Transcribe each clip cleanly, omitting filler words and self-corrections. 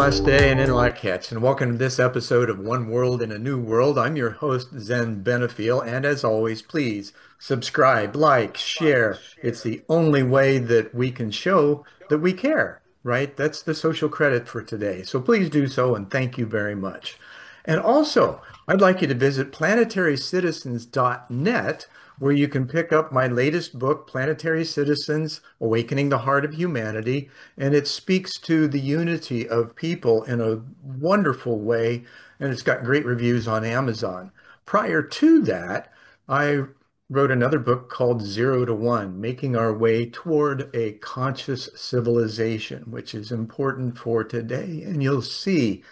Namaste and Inlakhet, and welcome to this episode of One World in a New World. I'm your host, Zen Benefiel, and as always, please subscribe, like, share. It's the only way that we can show that we care, right? That's the social credit for today. So please do so, and thank you very much. And also, I'd like you to visit planetarycitizens.net, where you can pick up my latest book, Planetary Citizens, Awakening the Heart of Humanity. And it speaks to the unity of people in a wonderful way. And it's got great reviews on Amazon. Prior to that, I wrote another book called Zero to One, Making Our Way Toward a Conscious Civilization, which is important for today. And you'll see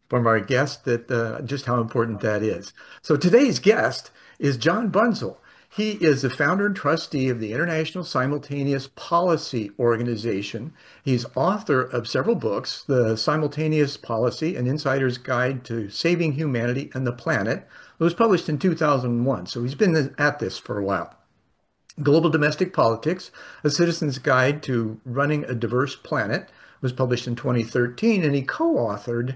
from our guest that just how important that is. So today's guest is John Bunzl. He is the founder and trustee of the International Simultaneous Policy Organization. He's author of several books, The Simultaneous Policy, An Insider's Guide to Saving Humanity and the Planet. It was published in 2001, so he's been at this for a while. Global Domestic Politics, A Citizen's Guide to Running a Diverse Planet, was published in 2013, and he co-authored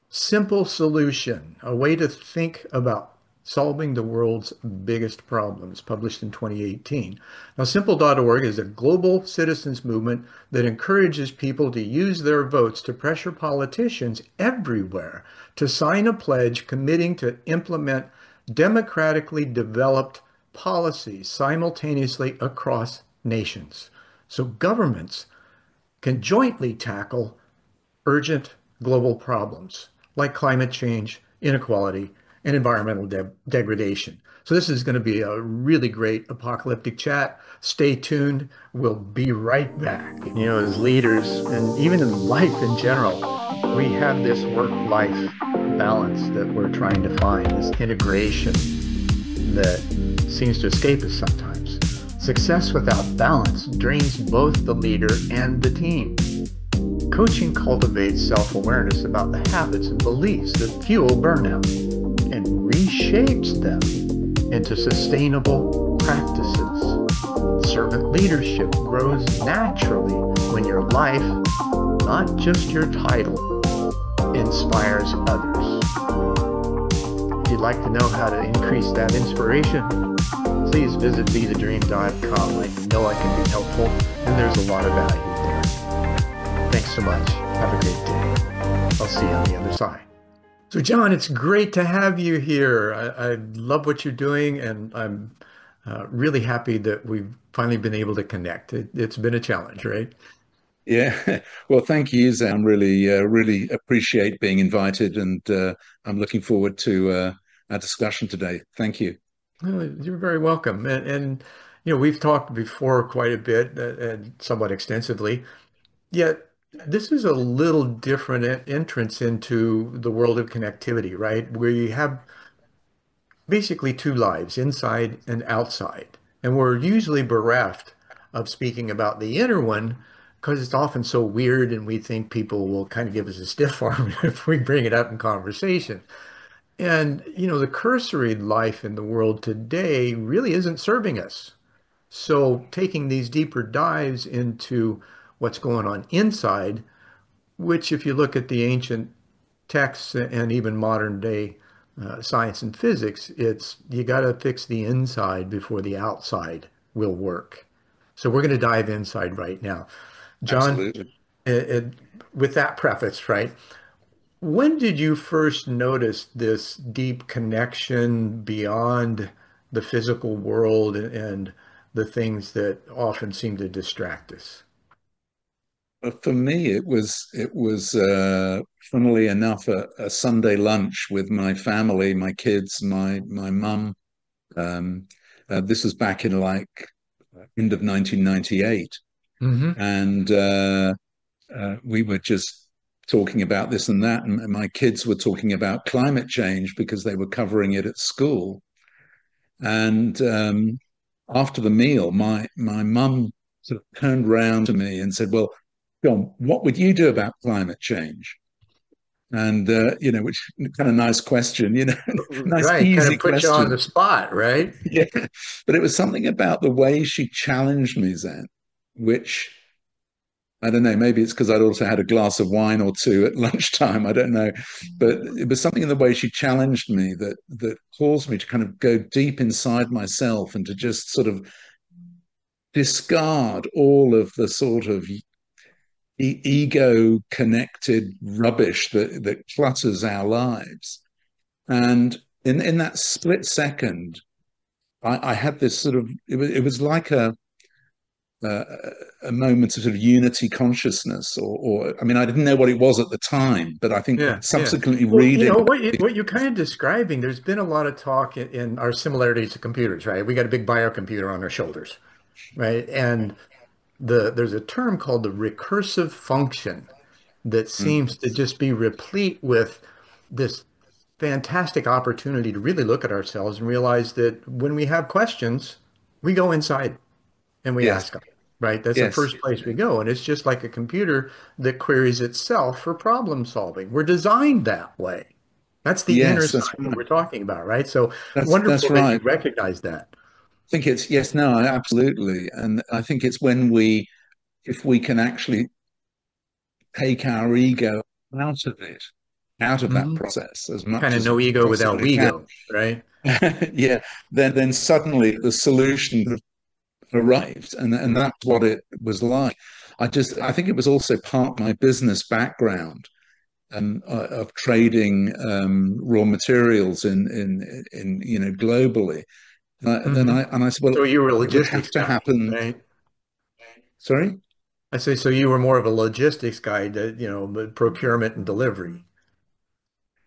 Simple Solution, a way to think about solving the world's biggest problems, published in 2018. Now, Simpol.org is a global citizens movement that encourages people to use their votes to pressure politicians everywhere to sign a pledge committing to implement democratically developed policies simultaneously across nations, so governments can jointly tackle urgent global problems like climate change, inequality, and environmental degradation. So this is going to be a really great apocalyptic chat. Stay tuned. We'll be right back. You know, as leaders and even in life in general, we have this work-life balance that we're trying to find, this integration that seems to escape us sometimes. Success without balance drains both the leader and the team. Coaching cultivates self-awareness about the habits and beliefs that fuel burnout and reshapes them into sustainable practices. Servant leadership grows naturally when your life, not just your title, inspires others. If you'd like to know how to increase that inspiration, please visit BeTheDream.com. I know I can be helpful, and there's a lot of value there. Thanks so much. Have a great day. I'll see you on the other side. So, John, it's great to have you here. I love what you're doing, and I'm really happy that we've finally been able to connect. It's been a challenge, right? Yeah, well, thank you, Zam. Really appreciate being invited, and I'm looking forward to our discussion today. Thank you. You're very welcome. And you know, we've talked before quite a bit and somewhat extensively. Yet this is a little different entrance into the world of connectivity, right? Where you have basically two lives, inside and outside. And we're usually bereft of speaking about the inner one because it's often so weird and we think people will kind of give us a stiff arm if we bring it up in conversation. And, you know, the cursory life in the world today really isn't serving us. So taking these deeper dives into what's going on inside, which if you look at the ancient texts and even modern day science and physics, it's you got to fix the inside before the outside will work. So we're going to dive inside right now. John, Absolutely. it, it- with that preface, right? When did you first notice this deep connection beyond the physical world and the things that often seem to distract us? For me, it was funnily enough a Sunday lunch with my family, my kids, my mum. Um, this was back in like end of 1998, Hmm. and we were just talking about this and that, and my kids were talking about climate change because they were covering it at school. And after the meal, my mum sort of turned round to me and said, "Well, John, what would you do about climate change?" And which kind of nice question, nice Right, kind easy of put you on question. the spot, right? Yeah, but it was something about the way she challenged me, Zen, which I don't know. Maybe it's because I'd also had a glass of wine or two at lunchtime. I don't know, but it was something in the way she challenged me that caused me to kind of go deep inside myself and to just sort of discard all of the sort of ego connected rubbish that clutters our lives. And in that split second, I had this sort of it was like uh, a moment of sort of unity consciousness, or I mean, I didn't know what it was at the time, but I think Yeah, yeah. subsequently Well, reading, what you're kind of describing, there's been a lot of talk in our similarities to computers, right? We got a big biocomputer on our shoulders, right? And there's a term called the recursive function that mm, seems to just be replete with this fantastic opportunity to really look at ourselves and realize that when we have questions, we go inside and we yes, ask them, right? That's the yes, first place we go. And it's just like a computer that queries itself for problem solving. We're designed that way. That's the inner yes, that's side that right. we're talking about, right? So That's wonderful that you right. recognize that. I think it's yes, no, absolutely, and I think it's when we, if we can actually take our ego out of it, out of that Hmm. process as much Kind of as we no ego without possibly can, we-go, right? yeah, then suddenly the solution arrived, and that's what it was like. I think it was also part of my business background of trading raw materials in globally. Then Hmm. I said, well, So you were a it would have logistics to guy, happen. right? Sorry. I say, so you were more of a logistics guy, that, but procurement and delivery.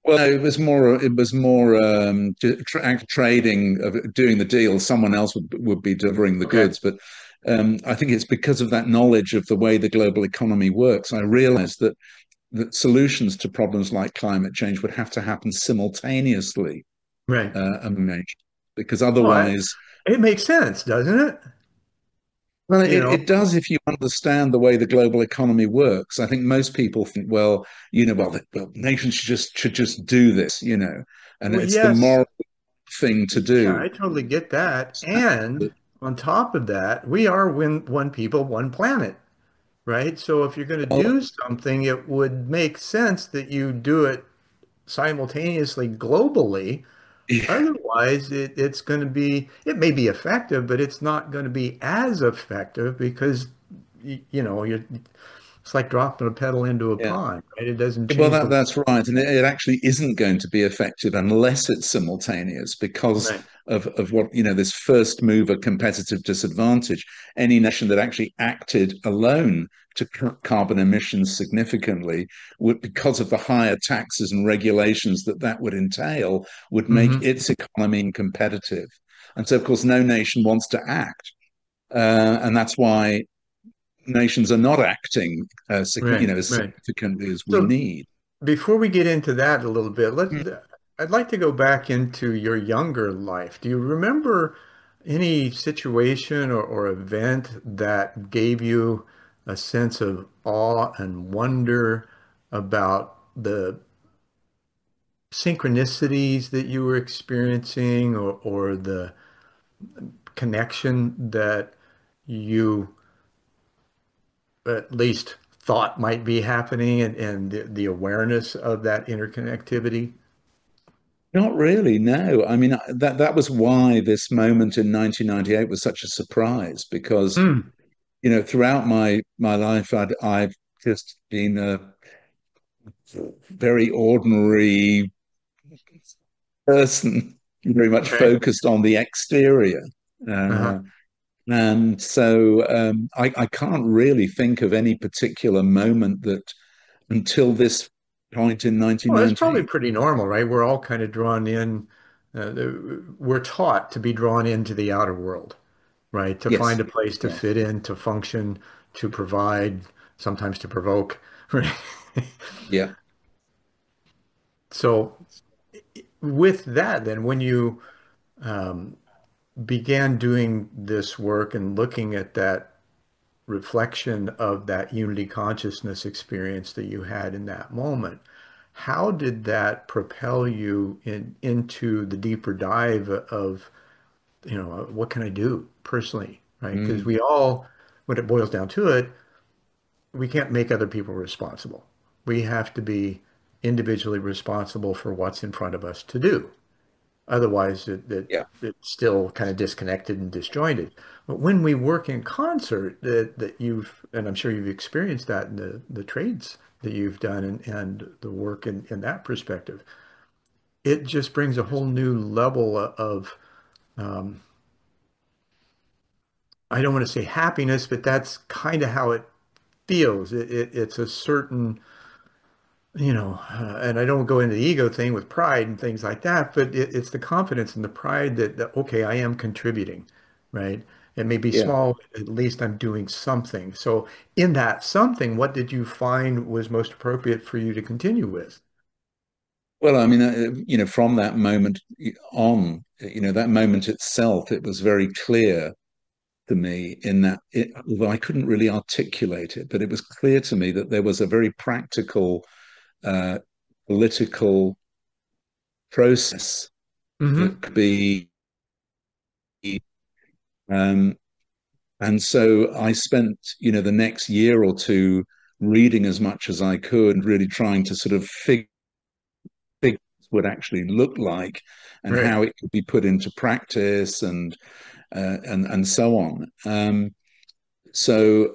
Well, it was more trading of doing the deal. Someone else would be delivering the Okay. goods, but I think it's because of that knowledge of the way the global economy works. I realized that solutions to problems like climate change would have to happen simultaneously Right. among nations, because Well, otherwise, it makes sense, doesn't it? well, You know, it does if you understand the way the global economy works. I think most people think, well, well, nations should just do this, and well, it's the yes. moral thing to Yeah, do. I totally get that. And on top of that, we are one people, one planet, right? So if you're going to Well, do something, it would make sense that you do it simultaneously globally. Otherwise, it's going to be, it may be effective, but it's not going to be as effective because, it's like dropping a pedal into a yeah. pond, right? It doesn't Well, change that, the, that's right. And it actually isn't going to be effective unless it's simultaneous because right. of what, this first mover competitive disadvantage. Any nation that actually acted alone to carbon emissions significantly would, because of the higher taxes and regulations that would entail, would make Hmm. its economy competitive. And so, of course, no nation wants to act. And that's why nations are not acting, Right, as right. significantly as we So need. before we get into that a little bit, I'd like to go back into your younger life. Do you remember any situation or event that gave you a sense of awe and wonder about the synchronicities that you were experiencing or the connection that you at least thought might be happening and the awareness of that interconnectivity? Not really, no. I mean, that was why this moment in 1998 was such a surprise because, Mm, throughout my life, I've just been a very ordinary person, very much okay. focused on the exterior. Uh-huh. Uh, and so I can't really think of any particular moment that until this point in Well, that's probably 1998. pretty normal, right? We're all kind of drawn in. We're taught to be drawn into the outer world, right? To find Yes, a place to yes, fit in, to function, to provide, sometimes to provoke, right? yeah. So, with that, then, when you um, began doing this work and looking at that reflection of that unity consciousness experience that you had in that moment, how did that propel you into the deeper dive of, what can I do personally, right? Because Mm. we all, when it boils down to it, we can't make other people responsible. We have to be individually responsible for what's in front of us to do. Otherwise, Yeah. it's still kind of disconnected and disjointed. But when we work in concert, that you've, and I'm sure you've experienced that in the trades that you've done and the work in that perspective, it just brings a whole new level of, um, I don't want to say happiness, but that's kind of how it feels. It's a certain, and I don't go into the ego thing with pride and things like that, but it's the confidence and the pride that, okay, I am contributing, right? It may be Yeah. small, at least I'm doing something. So in that something, what did you find was most appropriate for you to continue with? Well, I mean, from that moment on, that moment itself, it was very clear to me in that, although I couldn't really articulate it, but it was clear to me that there was a very practical uh, political process that Hmm. could be. Um, and so I spent, the next year or two reading as much as I could, really trying to sort of figure would actually look like and Right. how it could be put into practice and so on. So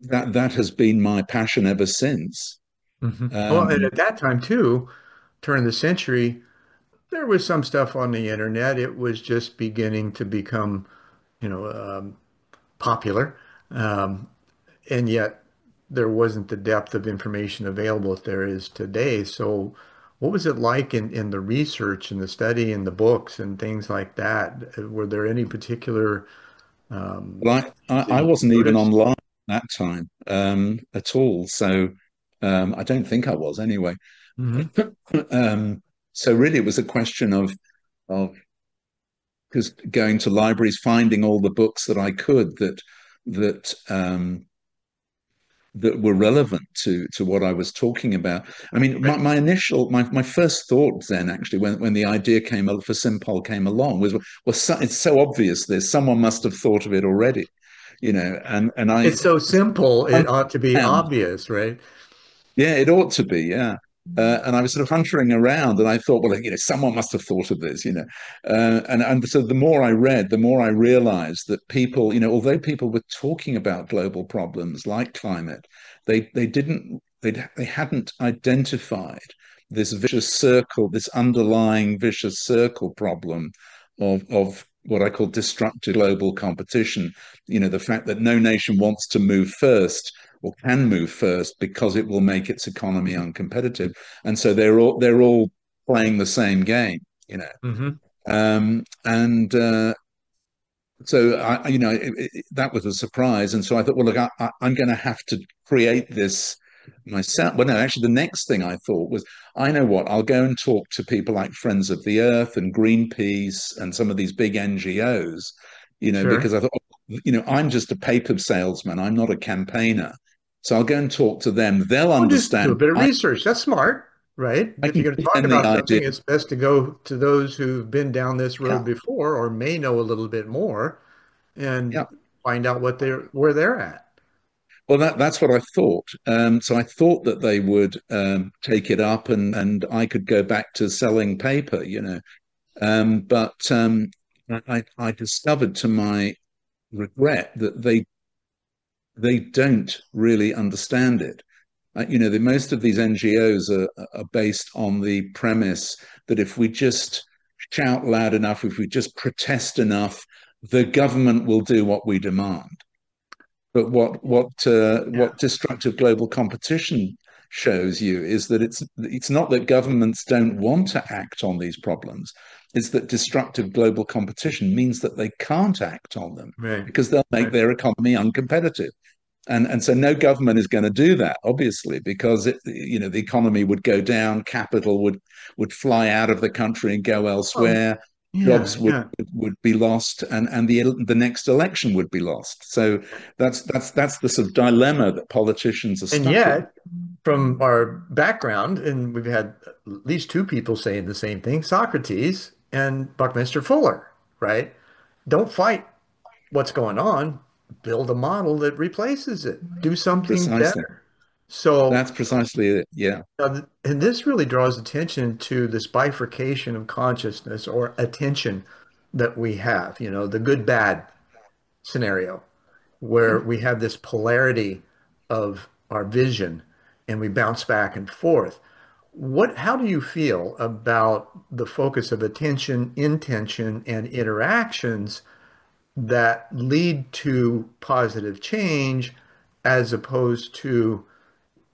that has been my passion ever since. Hmm. Well, and Um, at that time too, turn of the century, there was some stuff on the internet. It was just beginning to become, you know, popular. Um, and yet there wasn't the depth of information available that there is today. So what was it like in the research and the study and the books and things like that? Were there any particular but that I you wasn't even noticed? online at that time at all. So I don't think I was anyway. Hmm. um, so really, it was a question of just going to libraries, finding all the books that I could that that were relevant to what I was talking about. I mean, Right. my first thought then actually when the idea came for Simpol came along was, well, it's so obvious this, someone must have thought of it already, and I It's so simple, it ought to be understand. obvious, right? Yeah, it ought to be. Yeah. And I was sort of huntering around, and I thought, well, someone must have thought of this, and so the more I read, the more I realized that people, although people were talking about global problems like climate, they didn't they hadn't identified this vicious circle, this underlying vicious circle problem of what I call destructive global competition. The fact that no nation wants to move first or can move first because it will make its economy uncompetitive, and so they're all playing the same game, you know. Hmm. And so that was a surprise, and so I thought, well, look, I'm going to have to create this myself. Well, no, actually, the next thing I thought was, I know what, I'll go and talk to people like Friends of the Earth and Greenpeace and some of these big NGOs, because Sure. I thought, I'm just a paper salesman, I'm not a campaigner, so I'll go and talk to them. They'll Well, just do understand. a bit of research. That's smart, right? I If can you're going to give talk them the about idea. something, it's best to go to those who've been down this road Yeah, before or may know a little bit more yeah. and find out where they're at. Well, that's what I thought. So I thought that they would take it up, and I could go back to selling paper. But I discovered to my regret that they don't really understand it. Most of these NGOs are based on the premise that if we just shout loud enough, if we just protest enough, the government will do what we demand. But Yeah. what destructive global competition shows you is that it's not that governments don't want to act on these problems. It's that destructive global competition means that they can't act on them Right. because they'll make Right. their economy uncompetitive. And so no government is going to do that, obviously, because the economy would go down, capital would fly out of the country and go Well, elsewhere, yeah, jobs would yeah. would be lost, and the next election would be lost. So that's the sort of dilemma that politicians are And stuck in. yet, from our background, and we've had at least two people saying the same thing, Socrates and Buckminster Fuller, right? Don't fight what's going on, build a model that replaces it, do something Precisely. better. So, That's precisely it. Yeah. and this really draws attention to this bifurcation of consciousness or attention that we have, the good bad scenario, where we have this polarity of our vision and we bounce back and forth. How do you feel about the focus of attention, intention, and interactions that lead to positive change as opposed to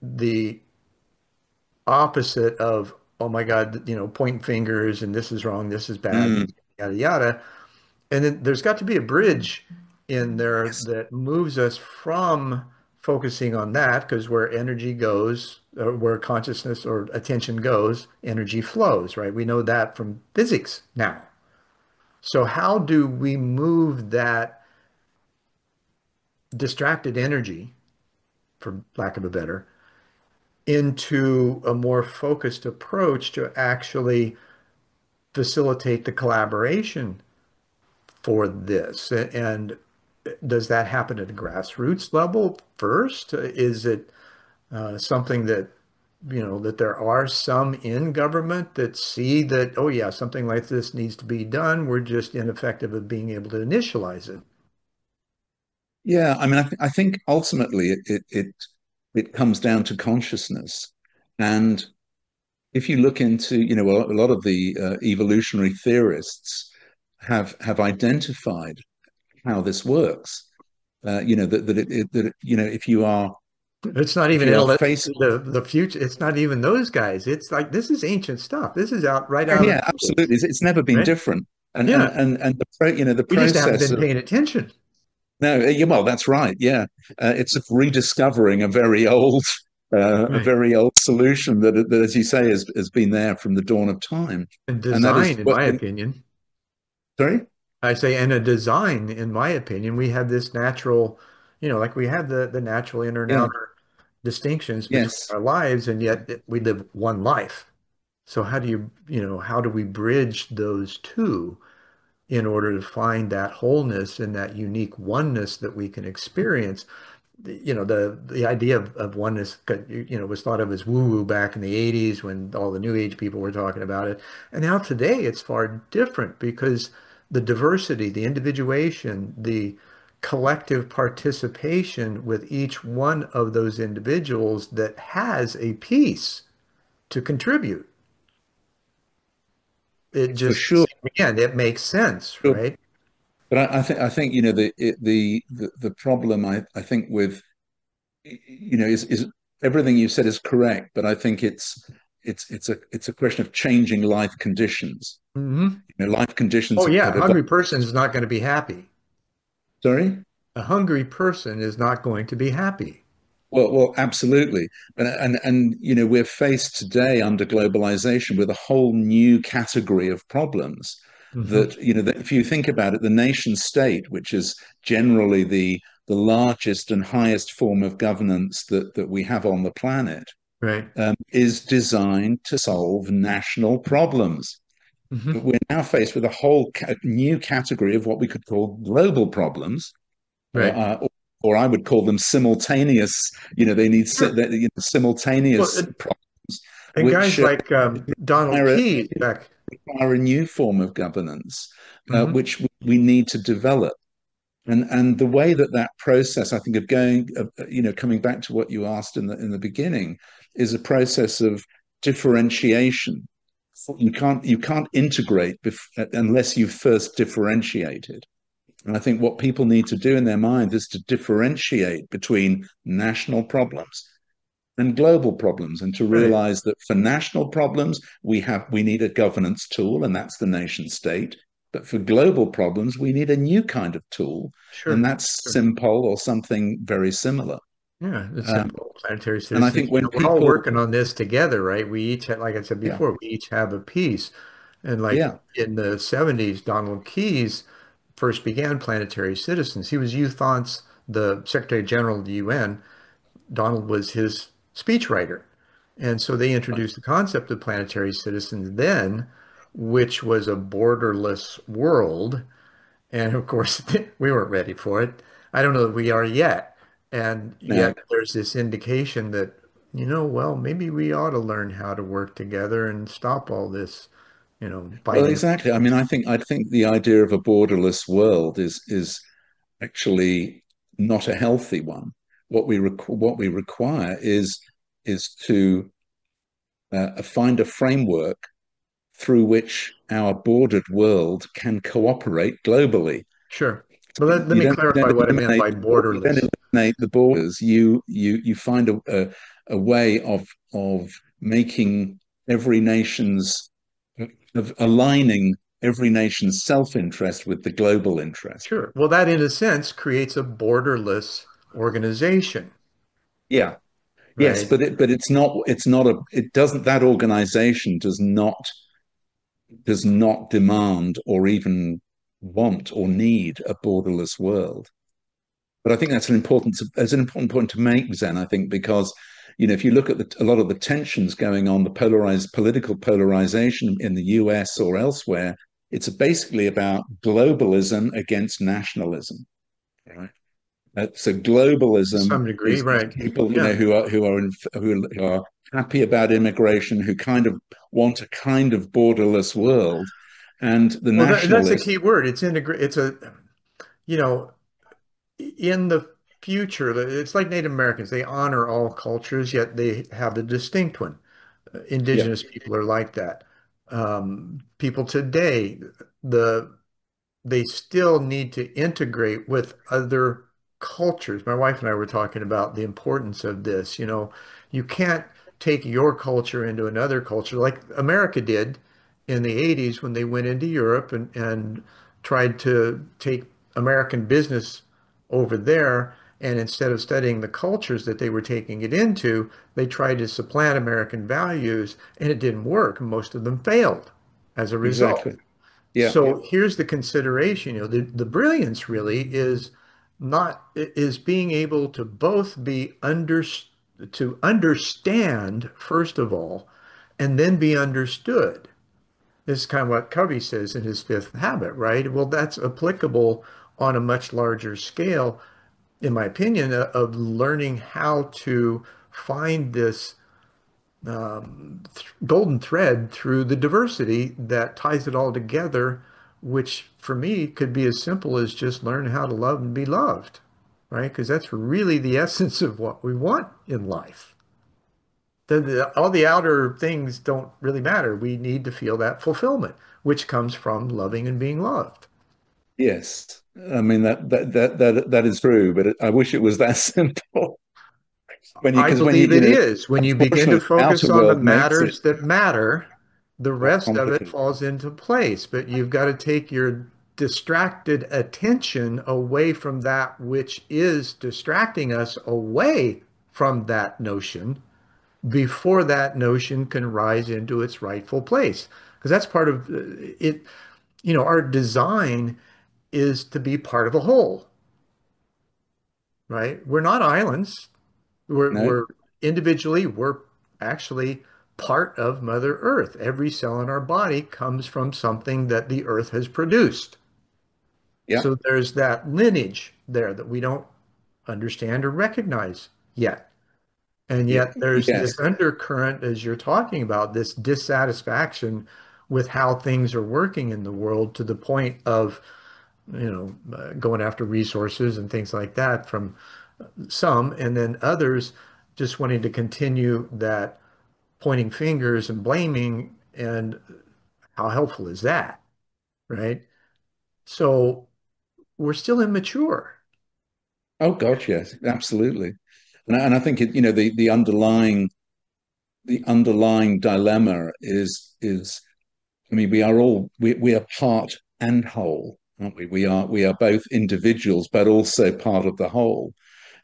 the opposite of, oh my God, pointing fingers and this is wrong, this is bad, Mm, yada, yada. And then there's got to be a bridge in there yes. that moves us from focusing on that, because where energy goes, or where consciousness or attention goes, energy flows, right? We know that from physics now. So how do we move that distracted energy, for lack of a better, into a more focused approach to actually facilitate the collaboration for this? And does that happen at a grassroots level first? Is it something that, that there are some in government that see that, oh yeah, something like this needs to be done. We're just ineffective at being able to initialize it. Yeah. I mean, I think ultimately it comes down to consciousness. And if you look into, a lot of the evolutionary theorists have identified how this works. If you are It's not even faced. the future. It's not even those guys. It's like this is ancient stuff. This is out right out of Yeah, the woods, absolutely. It's never been right? different. Yeah, And the we just haven't process been of. paying attention. No, yeah, well, that's right. Yeah, it's rediscovering a Right. very old solution that, as you say, has been there from the dawn of time, And and that is design, in what. my opinion, Sorry. I say, and a design, in my opinion, we have this natural, like we have the natural inner and Yeah. outer distinctions between Yes. our lives, and yet we live one life. So how do we bridge those two in order to find that wholeness and that unique oneness that we can experience? The idea of oneness, was thought of as woo-woo back in the 80s when all the new age people were talking about it. And now today it's far different because the diversity, the individuation, the collective participation with each one of those individuals that has a piece to contribute. It For just, sure. again, it makes sense, Sure. right? But I think the problem I think with is everything you said is correct, but I think it's a question of changing life conditions. Hmm. Life conditions Oh yeah, have a hungry evolved. person is not going to be happy. Sorry. A hungry person is not going to be happy. Well, absolutely, and we're faced today under globalization with a whole new category of problems. Hmm. That if you think about it, the nation state, which is generally the largest and highest form of governance that we have on the planet, Right. is designed to solve national problems. But Hmm. we're now faced with a whole new category of what we could call global problems, uh, Right. uh, or I would call them simultaneous. They need Sure. Well, simultaneous problems, and which guys like Donald require Keyes back. a new form of governance, Hmm. which we need to develop. And the way that process, I think, of going, coming back to what you asked in the beginning, is a process of differentiation. You can't integrate unless you've first differentiated. And I think what people need to do in their mind is to differentiate between national problems and global problems, and to Right. realize that for national problems, we need a governance tool, and that's the nation state. But for global problems, we need a new kind of tool, and Sure. that's Sure. Simpol or something very similar. Yeah, it's Um, simple. Planetary and I citizens. think when We're all people, working on this together, right? We each, like I said yeah, before, we each have a piece. And like yeah, in the 70s, Donald Keyes first began Planetary Citizens. He was Euthon's, the Secretary General of the UN. Donald was his speechwriter. And so they introduced the concept of planetary citizens then, which was a borderless world. And of course, we weren't ready for it. I don't know that we are yet. And No. yet there's this indication that, well, maybe we ought to learn how to work together and stop all this, Well, fighting. exactly. I mean, I think the idea of a borderless world is actually not a healthy one. What we require is to find a framework through which our bordered world can cooperate globally. Sure. But let You me don't, you clarify don't what I meant eliminate by you don't borderless. eliminate the borders. You find a way of making every nation's of aligning every nation's self-interest with the global interest. Sure. Well, that in a sense creates a borderless organization, Yeah. Yes, right? but it's not a it doesn't that organization does not demand or even want or need a borderless world. But I think that's an important point to make, Zen. I think because if you look at a lot of the tensions going on, the polarized political polarization in the U.S. or elsewhere, it's basically about globalism against nationalism. Right. So To globalism some degree, is right? people Yeah. who are happy about immigration, who kind of want a kind of borderless world, and the Well, that's a nationalists. key word. It's integrate. It's a, you know, in the future, it's like Native Americans. They honor all cultures, yet they have a distinct one. Yeah, Indigenous people are like that. People today, the they still need to integrate with other cultures. My wife and I were talking about the importance of this. You can't take your culture into another culture like America did in the 80s when they went into Europe and tried to take American business over there. And instead of studying the cultures that they were taking it into, they tried to supplant American values, and it didn't work. Most of them failed as a result. exactly. Yeah, So here's the consideration, the brilliance really is being able to both be to understand first of all, and then be understood. This is kind of what Covey says in his fifth habit, right? Well, that's applicable on a much larger scale, in my opinion, of learning how to find this golden thread through the diversity that ties it all together, which for me could be as simple as just learn how to love and be loved, right? Because that's really the essence of what we want in life. All the outer things don't really matter. We need to feel that fulfillment, which comes from loving and being loved. yes. I mean that is true, but I wish it was that simple. I Because when you believe you it know, is. When you begin to unfortunately, the focus outer on the world makes it matters that matter, the more rest of it complicated. falls into place. But you've got to take your distracted attention away from that which is distracting us away from that notion before that notion can rise into its rightful place. Because that's part of it. Our design is to be part of a whole, right? We're not islands. We're No, individually, we're actually part of Mother Earth. Every cell in our body comes from something that the Earth has produced. yeah, So there's that lineage there that we don't understand or recognize yet. And yeah, yet there's yes, this undercurrent, as you're talking about, this dissatisfaction with how things are working in the world to the point of, going after resources and things like that from some, and then others just wanting to continue that pointing fingers and blaming. And how helpful is that, right? So we're still immature. oh God, yes, absolutely. And I think the underlying dilemma is I mean, we are part and whole, aren't we? We are both individuals, but also part of the whole.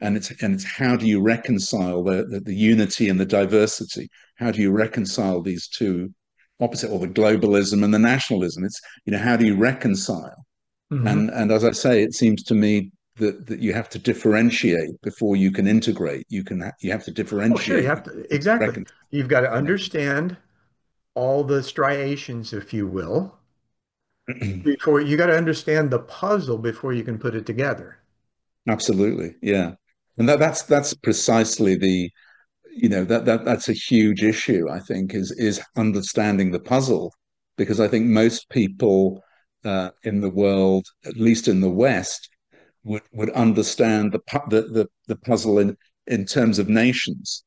And it's how do you reconcile the unity and the diversity? How do you reconcile these two opposite, or the globalism and the nationalism? It's how do you reconcile? Hmm. And as I say, it seems to me that you have to differentiate before you can integrate. You have to Oh, sure. You differentiate have before to, you can exactly. reconcile. You've got to You understand all the striations, if you will, know? before you got to understand the puzzle before you can put it together. Absolutely, yeah. And that's precisely the, that's a huge issue, I think, is understanding the puzzle, because I think most people in the world, at least in the West, would understand the puzzle in terms of nations,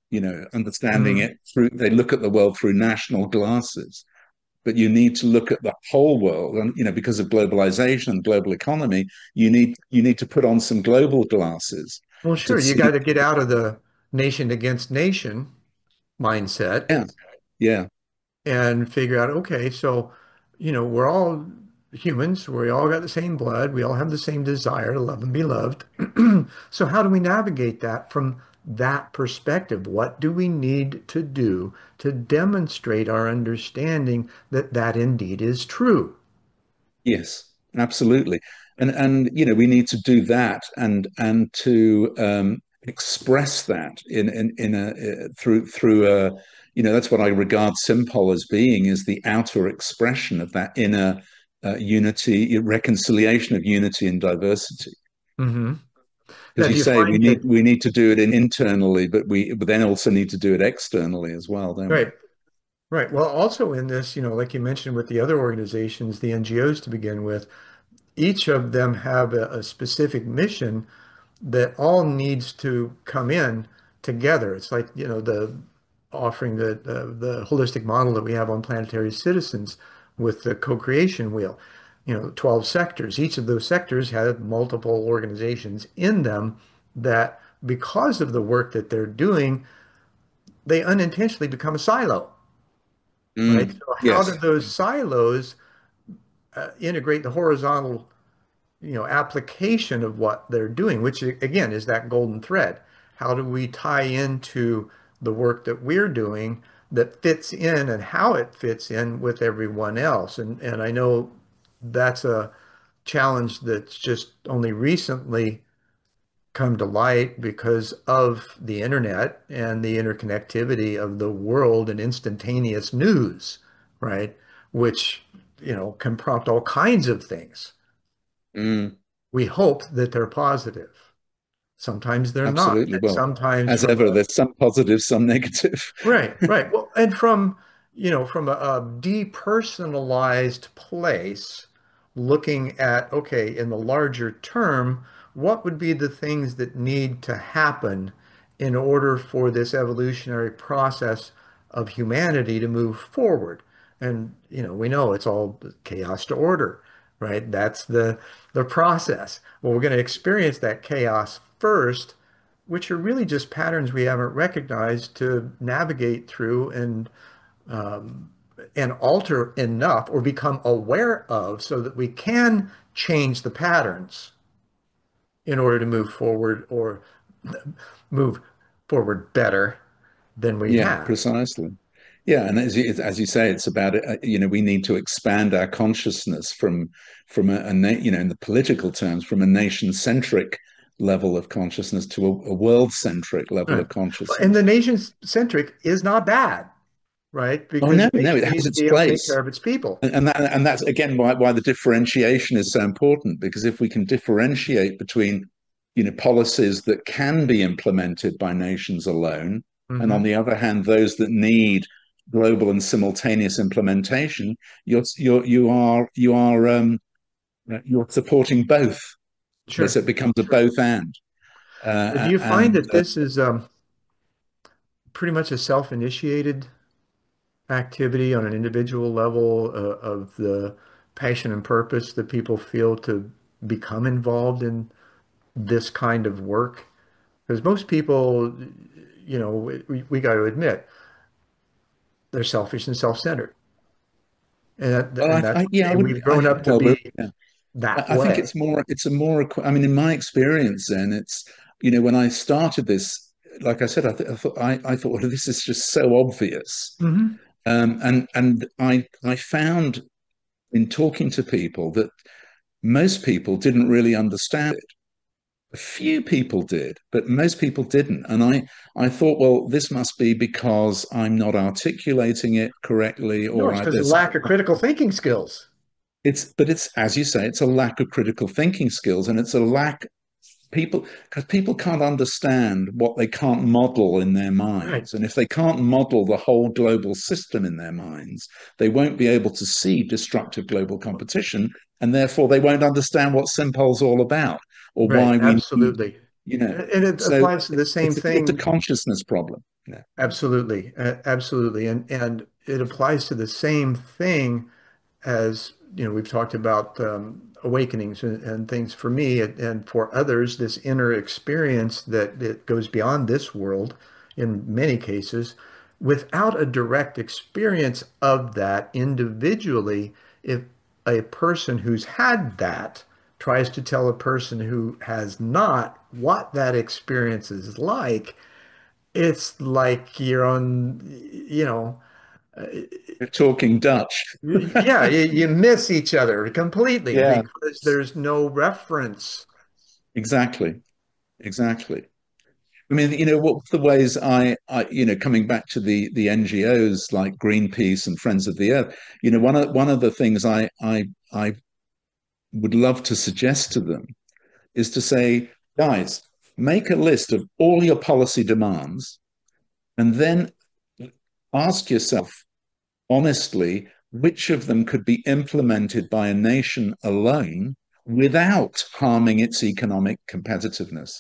understanding Hmm. it through, they look at the world through national glasses. But you need to look at the whole world, and because of globalization and global economy, you need to put on some global glasses Well, to sure, you see. got to get out of the nation against nation mindset Yeah, yeah. and figure out, okay, so, we're all humans, we all got the same blood, we all have the same desire to love and be loved. So how do we navigate that from that perspective? What do we need to do to demonstrate our understanding that that indeed is true? Yes, absolutely. And we need to do that, and to express that in a through a, that's what I regard Simpol as being, is the outer expression of that inner unity, reconciliation of unity and diversity. Hmm. Because Now, you do you say we find need that, we need to do it internally, but we then also need to do it externally as well, don't we? right, right. Well, also in this, like you mentioned with the other organizations, the NGOs to begin with, each of them have a specific mission that all needs to come in together. It's like, the offering the holistic model that we have on Planetary Citizens with the co-creation wheel. 12 sectors. Each of those sectors have multiple organizations in them that, because of the work that they're doing, they unintentionally become a silo, right? So how do Yes. those silos integrate the horizontal application of what they're doing, which again is that golden thread. How do we tie into the work that we're doing that fits in and how it fits in with everyone else? And I know that's a challenge that's just only recently come to light because of the internet and the interconnectivity of the world and instantaneous news, right? Which, can prompt all kinds of things. Mm. We hope that they're positive. Sometimes they're not. Absolutely. And Well, sometimes as from ever, a there's some positive, some negative. right, right. Well, and from a depersonalized place, looking at, okay, in the larger term, what would be the things that need to happen in order for this evolutionary process of humanity to move forward? And, we know it's all chaos to order, right? That's the process. Well, we're going to experience that chaos first, which are really just patterns we haven't recognized to navigate through and alter enough or become aware of so that we can change the patterns in order to move forward or move forward better than we Yeah, have. precisely. Yeah, and as you say, it's about it. We need to expand our consciousness from in the political terms, from a nation-centric level of consciousness to a world-centric level Right. of And the consciousness. nation centric is not bad, right? Oh Because no, it no, basically it needs has to its be able to take care place. of its people. And that's again why the differentiation is so important, because if we can differentiate between policies that can be implemented by nations alone, and on Hmm. the other hand those that need global and simultaneous implementation, you're supporting both. Sure. So it becomes a Sure. both and Do you find and that this is pretty much a self-initiated activity on an individual level of the passion and purpose that people feel to become involved in this kind of work? Because most people, we got to admit, they're selfish and self-centered. well, And that's yeah, the I way wouldn't. we've grown up to Well, be yeah. that I think way. it's more. It's a more. I mean, in my experience, then it's when I started this, like I said, I thought, well, this is just so obvious, Hmm. and I found in talking to people that most people didn't really understand it. A few people did, but most people didn't. And I thought, well, this must be because I'm not articulating it correctly, No, or it's because of there's lack of critical thinking skills. but it's, as you say, it's a lack of critical thinking skills, and it's a lack people because people can't understand what they can't model in their Right. minds. And if they can't model the whole global system in their minds, they won't be able to see destructive global competition, and therefore they won't understand what Simpol's all about or Right. why we need, Absolutely. you know. And it So applies to the same it's a thing. consciousness problem. Yeah. Absolutely. Absolutely. And it applies to the same thing as, we've talked about awakenings and things for me and for others, this inner experience that it goes beyond this world in many cases. Without a direct experience of that individually, if a person who's had that tries to tell a person who has not what that experience is like, it's like you're on, uh, We're talking Dutch. yeah, you miss each other completely Yeah, because there's no reference. exactly. Exactly. I mean, what the ways coming back to the NGOs like Greenpeace and Friends of the Earth, one of the things I would love to suggest to them is to say, guys, make a list of all your policy demands and then ask yourself honestly which of them could be implemented by a nation alone without harming its economic competitiveness.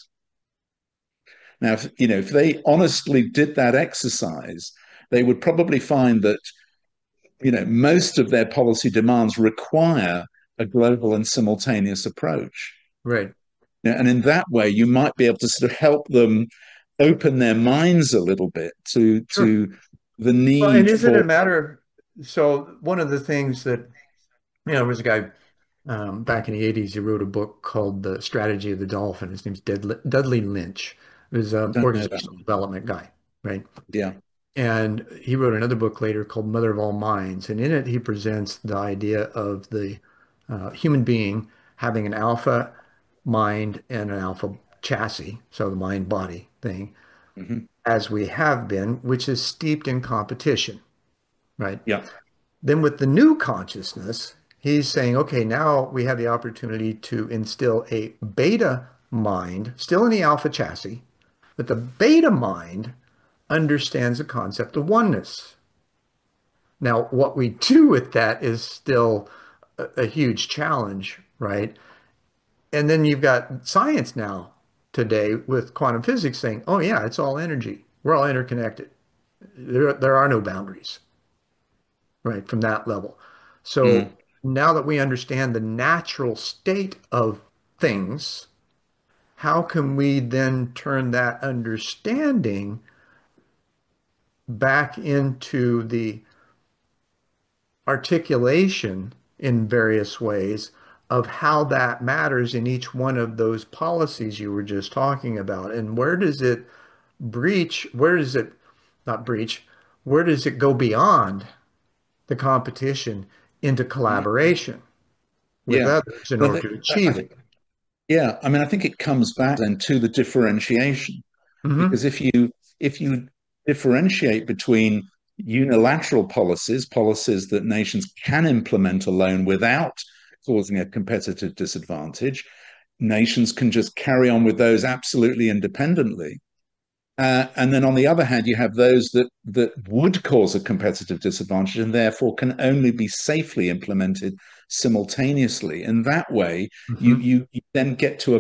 Now, if they honestly did that exercise, they would probably find that most of their policy demands require a global and simultaneous approach. Right. And in that way, you might be able to sort of help them open their minds a little bit to Sure. the Well, and need isn't it for. a matter of, so one of the things that, there was a guy back in the 80s, he wrote a book called The Strategy of the Dolphin. His name's Dudley Lynch. He was an Don't know that organizational one. development guy, right? Yeah. And he wrote another book later called Mother of All Minds. And in it, he presents the idea of the human being having an alpha mind and an alpha chassis, so the mind body thing, Hmm. as we have been, which is steeped in competition, right? Yeah. Then with the new consciousness, he's saying, okay, now we have the opportunity to instill a beta mind, still in the alpha chassis, but the beta mind understands the concept of oneness. Now, what we do with that is still a huge challenge, right? And then you've got science now today with quantum physics saying, oh, yeah, it's all energy. We're all interconnected. There are no boundaries, right, from that level. So Mm. now that we understand the natural state of things, how can we then turn that understanding back into the articulation in various ways of how that matters in each one of those policies you were just talking about? And where does it breach? Where does it not breach? Where does it go beyond the competition into Mm. collaboration with Yeah. others in But order to achieve it? yeah, I mean, I think it comes back then to the differentiation. Hmm. Because if you differentiate between unilateral policies that nations can implement alone without causing a competitive disadvantage, nations can just carry on with those absolutely independently. And then on the other hand, you have those that would cause a competitive disadvantage and therefore can only be safely implemented simultaneously. In that way, Hmm. you then get to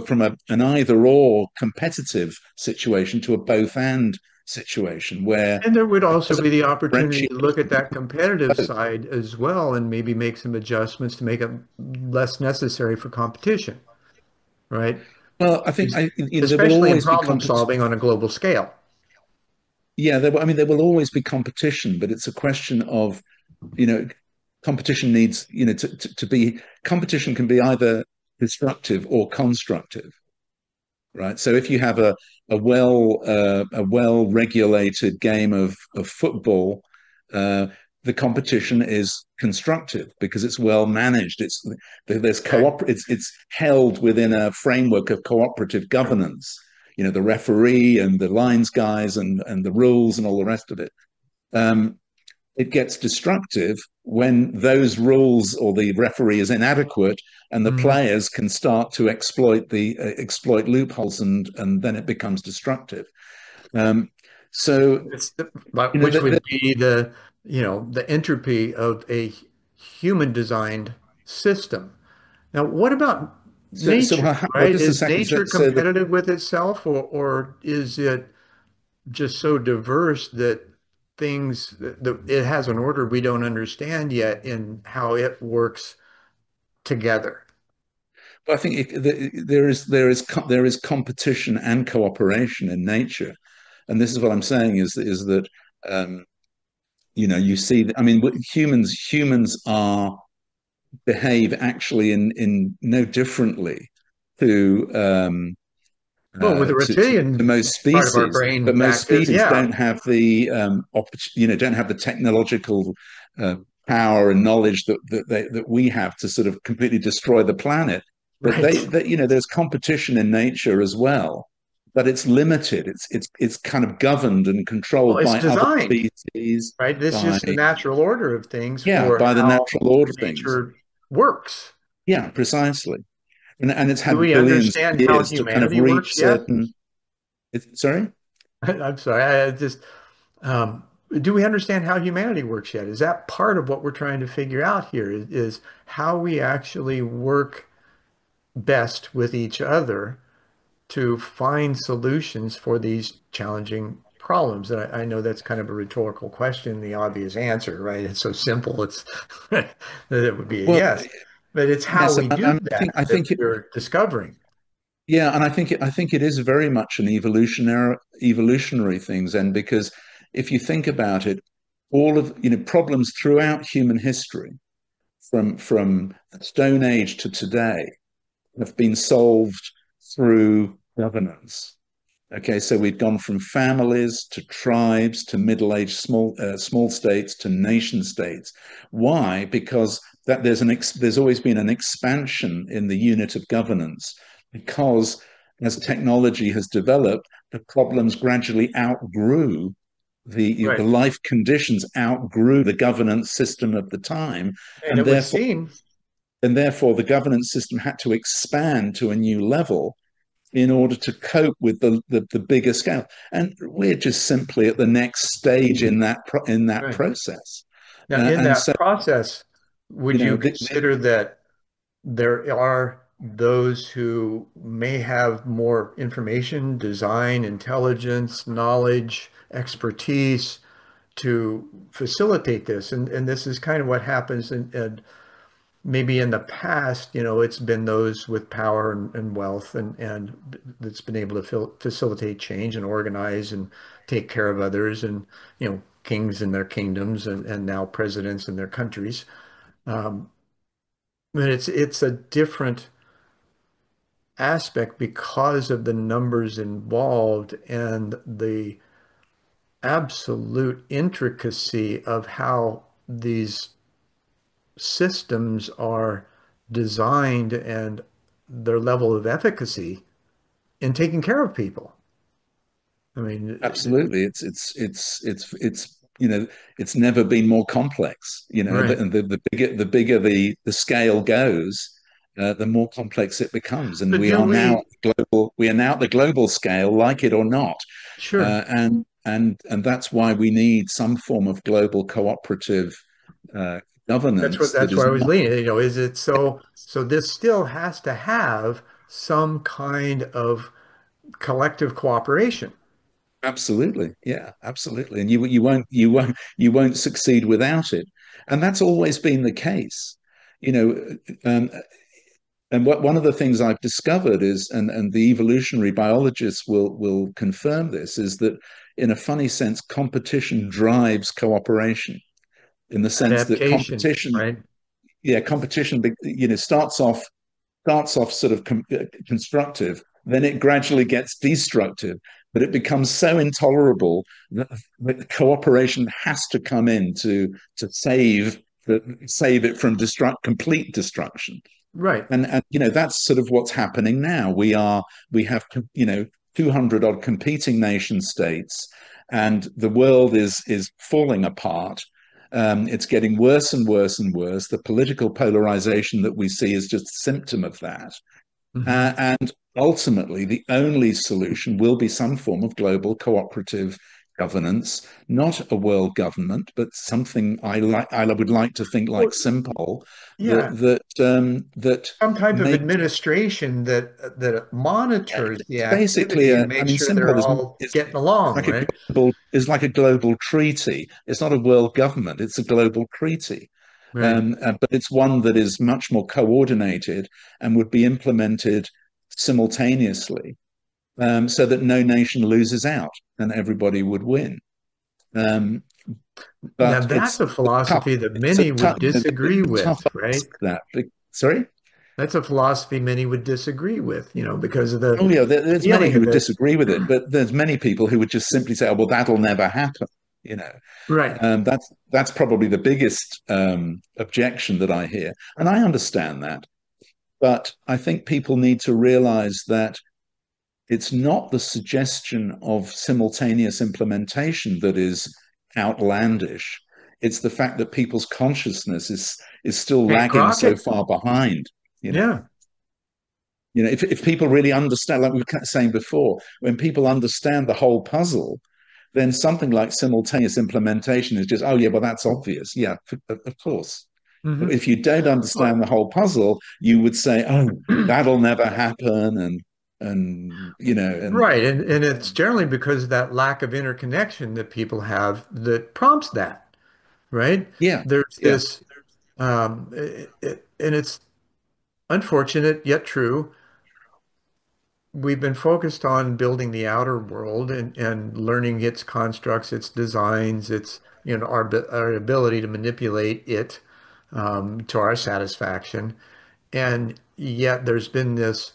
an either or competitive situation to a both and situation where And there would also because of be the opportunity to look differentiation. at that competitive side as well and maybe make some adjustments to make it less necessary for competition, right? Well, I think Is- there will Especially in always be problem competition. solving on a global scale. Yeah, I mean, there will always be competition, but it's a question of you know competition needs to be competition can be either destructive or constructive, right? So if you have a well regulated game of football, uh, the competition is constructive because it's well managed. There's Okay. it's held within a framework of cooperative governance. The referee and the lines guys and the rules and all the rest of it. Um, it gets destructive when those rules or the referee is inadequate and the Mhm. players can start to exploit loopholes, and then it becomes destructive. Um, so you know Which would be the entropy of a human designed system. Now, what about so nature, what right? just a Is second. nature competitive with itself, or is it just so diverse that that it has an order we don't understand yet in how it works together? I think there is competition and cooperation in nature, and this is what I'm saying is that um, you see. I mean, humans are behave actually in no differently to Well, with the to reptilian most part of our species, brain but most active, species yeah, don't have the don't have the technological uh, power and knowledge that we have to sort of completely destroy the planet. But right. there's competition in nature as well, but it's limited. It's kind of governed and Well, controlled it's by other designed, species, right? This is by just the natural order of things yeah, for by the how natural order of things. nature works. Yeah, precisely. And it's Do had we billions of understand how years to kind of humanity reach works yet? certain. Sorry. I'm sorry, I just um, do we understand how humanity works yet? Is that part of what we're trying to figure out here? Is how we actually work best with each other to find solutions for these challenging problems? And I know that's kind of a rhetorical question, the obvious answer, right? It's so simple, it's that it would be a Well, yes. But it's how yes, we do I that that think it, we're discovering. yeah, and I think it is very much an evolutionary thing, Zen, because if you think about it, all of problems throughout human history, from the Stone Age to today, have been solved through governance. Okay, so we've gone from families to tribes to middle-aged small states to nation states. Why? Because there's always been an expansion in the unit of governance. Because as technology has developed, the problems gradually outgrew the Right. life conditions outgrew the governance system of the time, And and it would therefore seem, the governance system had to expand to a new level in order to cope with the bigger scale. And we're just simply at the next stage in that right. process. Now, in And that so, process, you would you know, consider that there are those who may have more information, design, intelligence, knowledge, expertise to facilitate this? And this is kind of what happens and maybe in the past, it's been those with power and wealth and that's been able to facilitate change and organize and take care of others and, kings in their kingdoms and now presidents in their countries. Um, but it's a different aspect because of the numbers involved and the absolute intricacy of how these systems are designed and their level of efficacy in taking care of people. I mean, absolutely, it's never been more complex. right. The bigger the scale goes, the more complex it becomes, and But do we, we are now at the global scale, like it or not. sure, And that's why we need some form of global cooperative uh, governance that that's where is I was not. leaning. Is it so this still has to have some kind of collective cooperation. Absolutely, yeah, absolutely, and you won't succeed without it, and that's always been the case. You know, um, and one of the things I've discovered is, and the evolutionary biologists will confirm this, is that in a funny sense, competition drives cooperation. In the sense that Adaptation, right? competition, starts off sort of constructive, then it gradually gets destructive, but it becomes so intolerable that cooperation has to come in to save it from complete destruction. Right. And that's sort of what's happening now. We have 200 odd competing nation states, and the world is falling apart. It's getting worse and worse and worse. The political polarization that we see is just a symptom of that. Mhm. And ultimately, the only solution will be some form of global cooperative governance, not a world government, but something I would like to think like Well, Simpol, yeah, that some type of makes administration that monitors the it's basically activity and I makes mean, sure they're Simpol all is getting along, like a right? like a global treaty. It's not a world government; it's a global treaty. Right. But it's one that is much more coordinated and would be implemented simultaneously, so that no nation loses out and everybody would win. Um, Now but that's a tough. philosophy that It's a many tough, would disagree tough with, ask right? that. Sorry. That's a philosophy many would disagree with, because of the Oh yeah, there's many feeling who of would it. disagree with it, but there's many people who would just simply say, "Oh, well, that'll never happen." You know, Right. that's probably the biggest objection that I hear, and I understand that. But I think people need to realize that it's not the suggestion of simultaneous implementation that is outlandish. It's the fact that people's consciousness is still Can't lagging grok so it. far behind. You know, Yeah. if people really understand, like we were saying before, when people understand the whole puzzle, then something like simultaneous implementation is just, oh yeah, well that's obvious. Yeah, of course. But Hmm. if you don't understand the whole puzzle, you would say, "Oh, that'll never happen," and Right. And it's generally because of that lack of interconnection that people have that prompts that, right? yeah, There's yeah, this, and it's unfortunate yet true. We've been focused on building the outer world and learning its constructs, its designs, our ability to manipulate it to our satisfaction. And yet there's been this,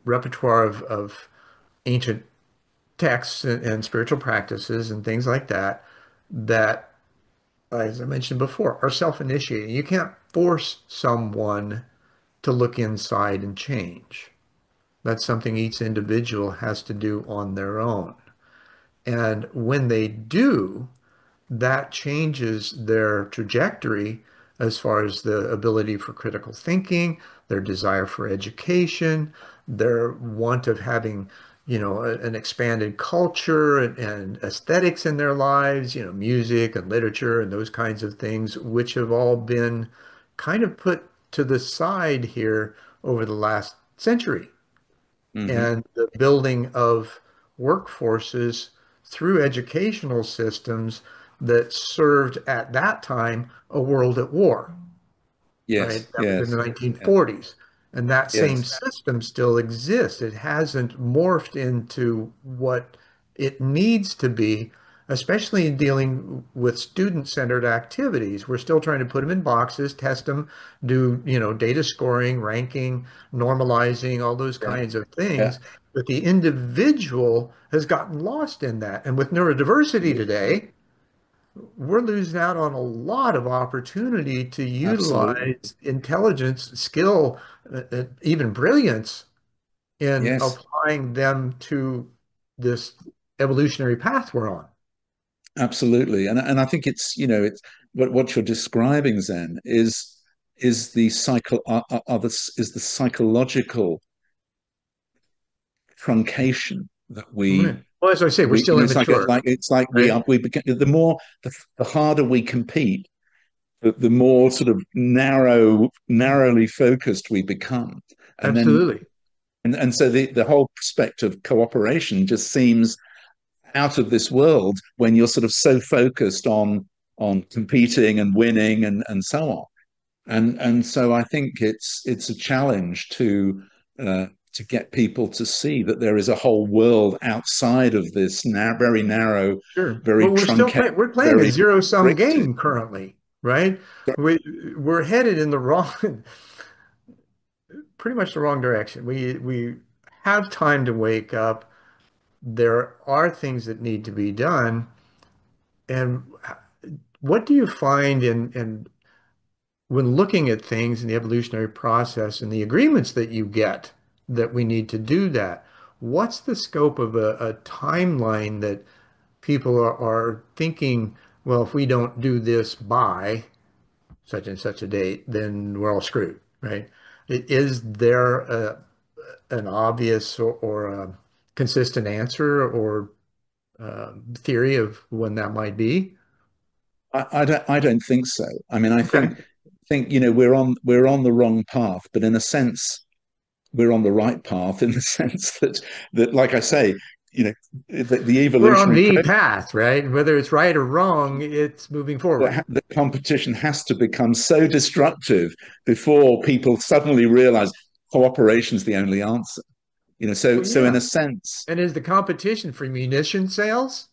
repertoire of ancient texts and spiritual practices and things like that that, as I mentioned before, are self-initiating. You can't force someone to look inside and change. That's something each individual has to do on their own. And when they do, that changes their trajectory as far as the ability for critical thinking, their desire for education, their want of having, an expanded culture and aesthetics in their lives, music and literature and those kinds of things, which have all been kind of put to the side here over the last century. mm-hmm. And the building of workforces through educational systems that served at that time a world at war, right? Yes, That was in the yes, yeah, 1940s. And that same yes, system still exists. It hasn't morphed into what it needs to be, especially in dealing with student-centered activities. We're still trying to put them in boxes, test them, do, data scoring, ranking, normalizing, all those yeah, kinds of yeah, things. But the individual has gotten lost in that. And with neurodiversity today, we're losing out on a lot of opportunity to absolutely. utilize intelligence, skill, even brilliance in Yes, applying them to this evolutionary path we're on. absolutely. And I think it's it's what you're describing, Zen, is the cycle are the is the psychological truncation that Right. Well, as I say, we're we still it's like immature, it's like we right? are we begin the more the harder we compete, the more sort of narrowly focused we become, and then Absolutely. and so the whole prospect of cooperation just seems out of this world when you're sort of so focused on competing and winning and so on. And so I think it's a challenge to get people to see that there is a whole world outside of this very narrow, Sure. very Well, truncated, we're playing a very zero-sum restricted. game currently, right? We we're headed in the wrong, pretty much the wrong direction. We have time to wake up. There are things that need to be done. And what do you find in when looking at things in the evolutionary process and the agreements that you get that we need to do that? What's the scope of a timeline that people are thinking well, if we don't do this by such and such a date, then we're all screwed, right? Is there an obvious or a consistent answer or theory of when that might be? I don't think so. I mean, I Okay. think we're on the wrong path, but in a sense, we're on the right path in the sense that like I say, you know, the We're on evolutionary the process, path, right? Whether it's right or wrong, it's moving forward. the competition has to become so destructive before people suddenly realize cooperation is the only answer. So Well, so in yeah. a sense, And is the competition for munition sales?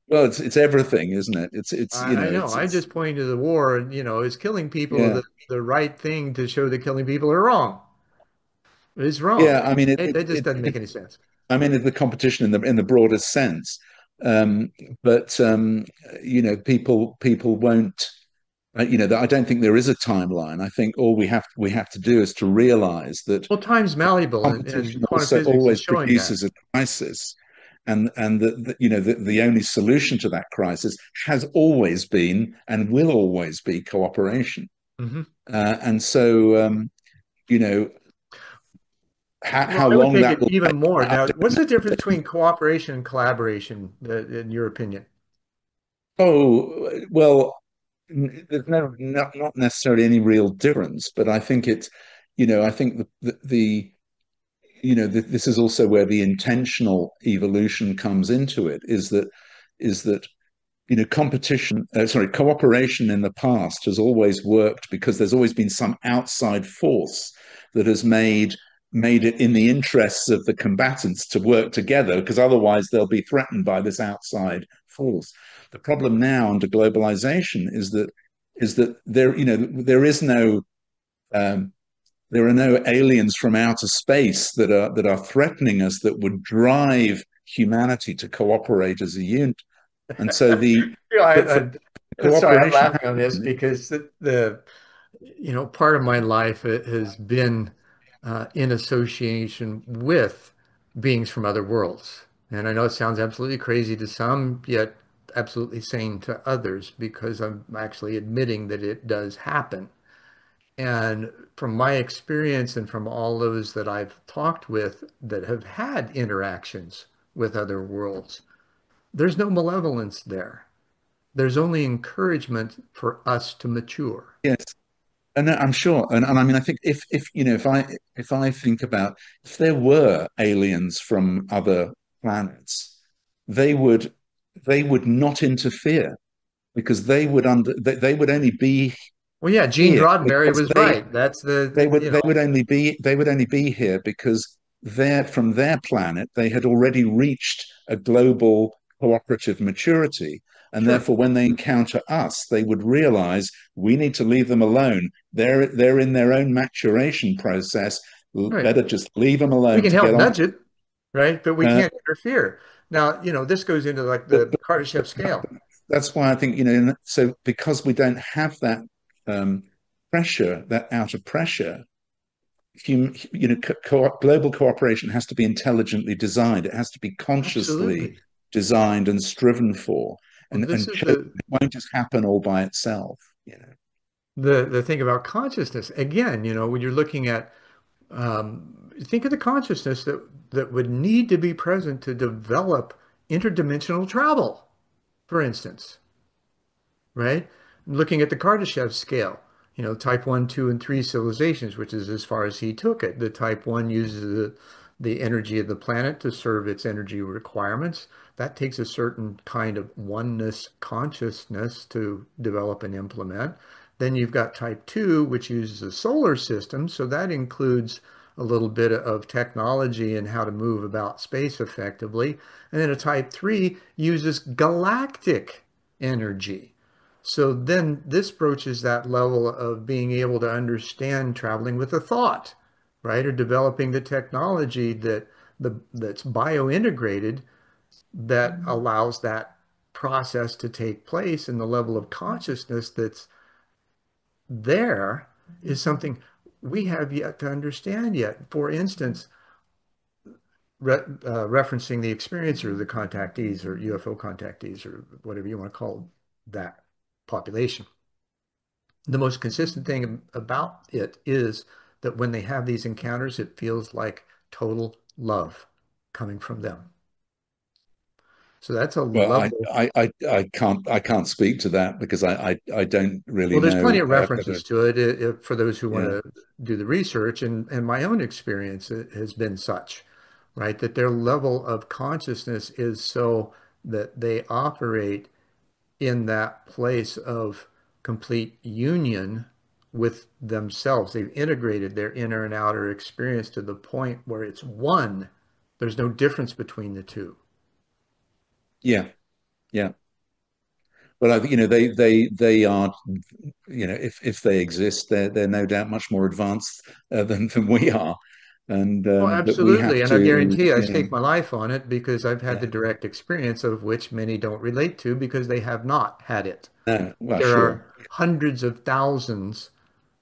well, it's everything, isn't it? It's I know. I just pointed to the war, and is killing people yeah, the right thing to show that killing people are wrong? It's wrong. yeah. I mean, It just doesn't make any sense. I mean, the competition in the broadest sense, um, but people won't. I don't think there is a timeline. I think all we have to do is to realize that Well, time's malleable, and competition quantum also physics is always showing that. produces a crisis, and the only solution to that crisis has always been and will always be cooperation. Hmm. And so, you know, Well, how I would long take that it will even take, more. I Now, what's the difference don't know. between cooperation and collaboration, in your opinion? Oh, well, there's not necessarily any real difference, but I think I think this is also where the intentional evolution comes into it, is that cooperation in the past has always worked because there's always been some outside force that has made it in the interests of the combatants to work together, because otherwise they'll be threatened by this outside force. The problem now under globalization is that um, there are no aliens from outer space that are threatening us that would drive humanity to cooperate as a unit. And so Yeah, for sorry, I'm cooperation laughing on this happen. because part of my life has been in association with beings from other worlds. And I know it sounds absolutely crazy to some, yet absolutely sane to others, because I'm actually admitting that it does happen. And from my experience and from all those that I've talked with that have had interactions with other worlds, there's no malevolence there. There's only encouragement for us to mature. Yes, and I'm sure, and I mean, I think if I think about, if there were aliens from other planets, they would they would not interfere, because they would only be Well, yeah, Gene here Roddenberry because was right. That's they would only be here because from their planet they had already reached a global cooperative maturity, and sure, therefore when they encounter us they would realize we need to leave them alone. They're in their own maturation process. right. Better just leave them We alone can to help get on. nudge it, right? But we uh, can't interfere. Now, this goes into like but, the Kardashev scale. that's why I think, so because we don't have that um, pressure, that outer pressure, global cooperation has to be intelligently designed. It has to be consciously Absolutely. designed and striven for, Well, this and is chosen. It won't just happen all by itself. the thing about consciousness. Again, when you're looking at think of the consciousness that would need to be present to develop interdimensional travel, for instance, right? Looking at the Kardashev scale, type 1, 2, and 3 civilizations, which is as far as he took it. The type 1 uses the energy of the planet to serve its energy requirements. That takes a certain kind of oneness consciousness to develop and implement. Then you've got type 2, which uses a solar system. So that includes a little bit of technology and how to move about space effectively. And then a type 3 uses galactic energy. So then this broaches that level of being able to understand traveling with a thought, right? Or developing the technology that's biointegrated that allows that process to take place, and the level of consciousness that's there is something we have yet to understand yet. For instance, referencing the experiencer, the contactees or UFO contactees or whatever you want to call them. that population. The most consistent thing about it is that when they have these encounters, it feels like total love coming from them. So that's a Well, level. I can't speak to that because I don't really Well, there's plenty know. of But references to it for those who want yeah, to do the research, and my own experience has been such, right, that their level of consciousness is so that they operate in that place of complete union with themselves. They've integrated their inner and outer experience to the point where it's one. There's no difference between the two. yeah, yeah. Well, I think they are, if they exist, they're no doubt much more advanced than we are, and Well, that we absolutely. have And I to, guarantee I stake my life on it because I've had the yeah, direct experience of which many don't relate to because they have not had it. no, well, There sure, are hundreds of thousands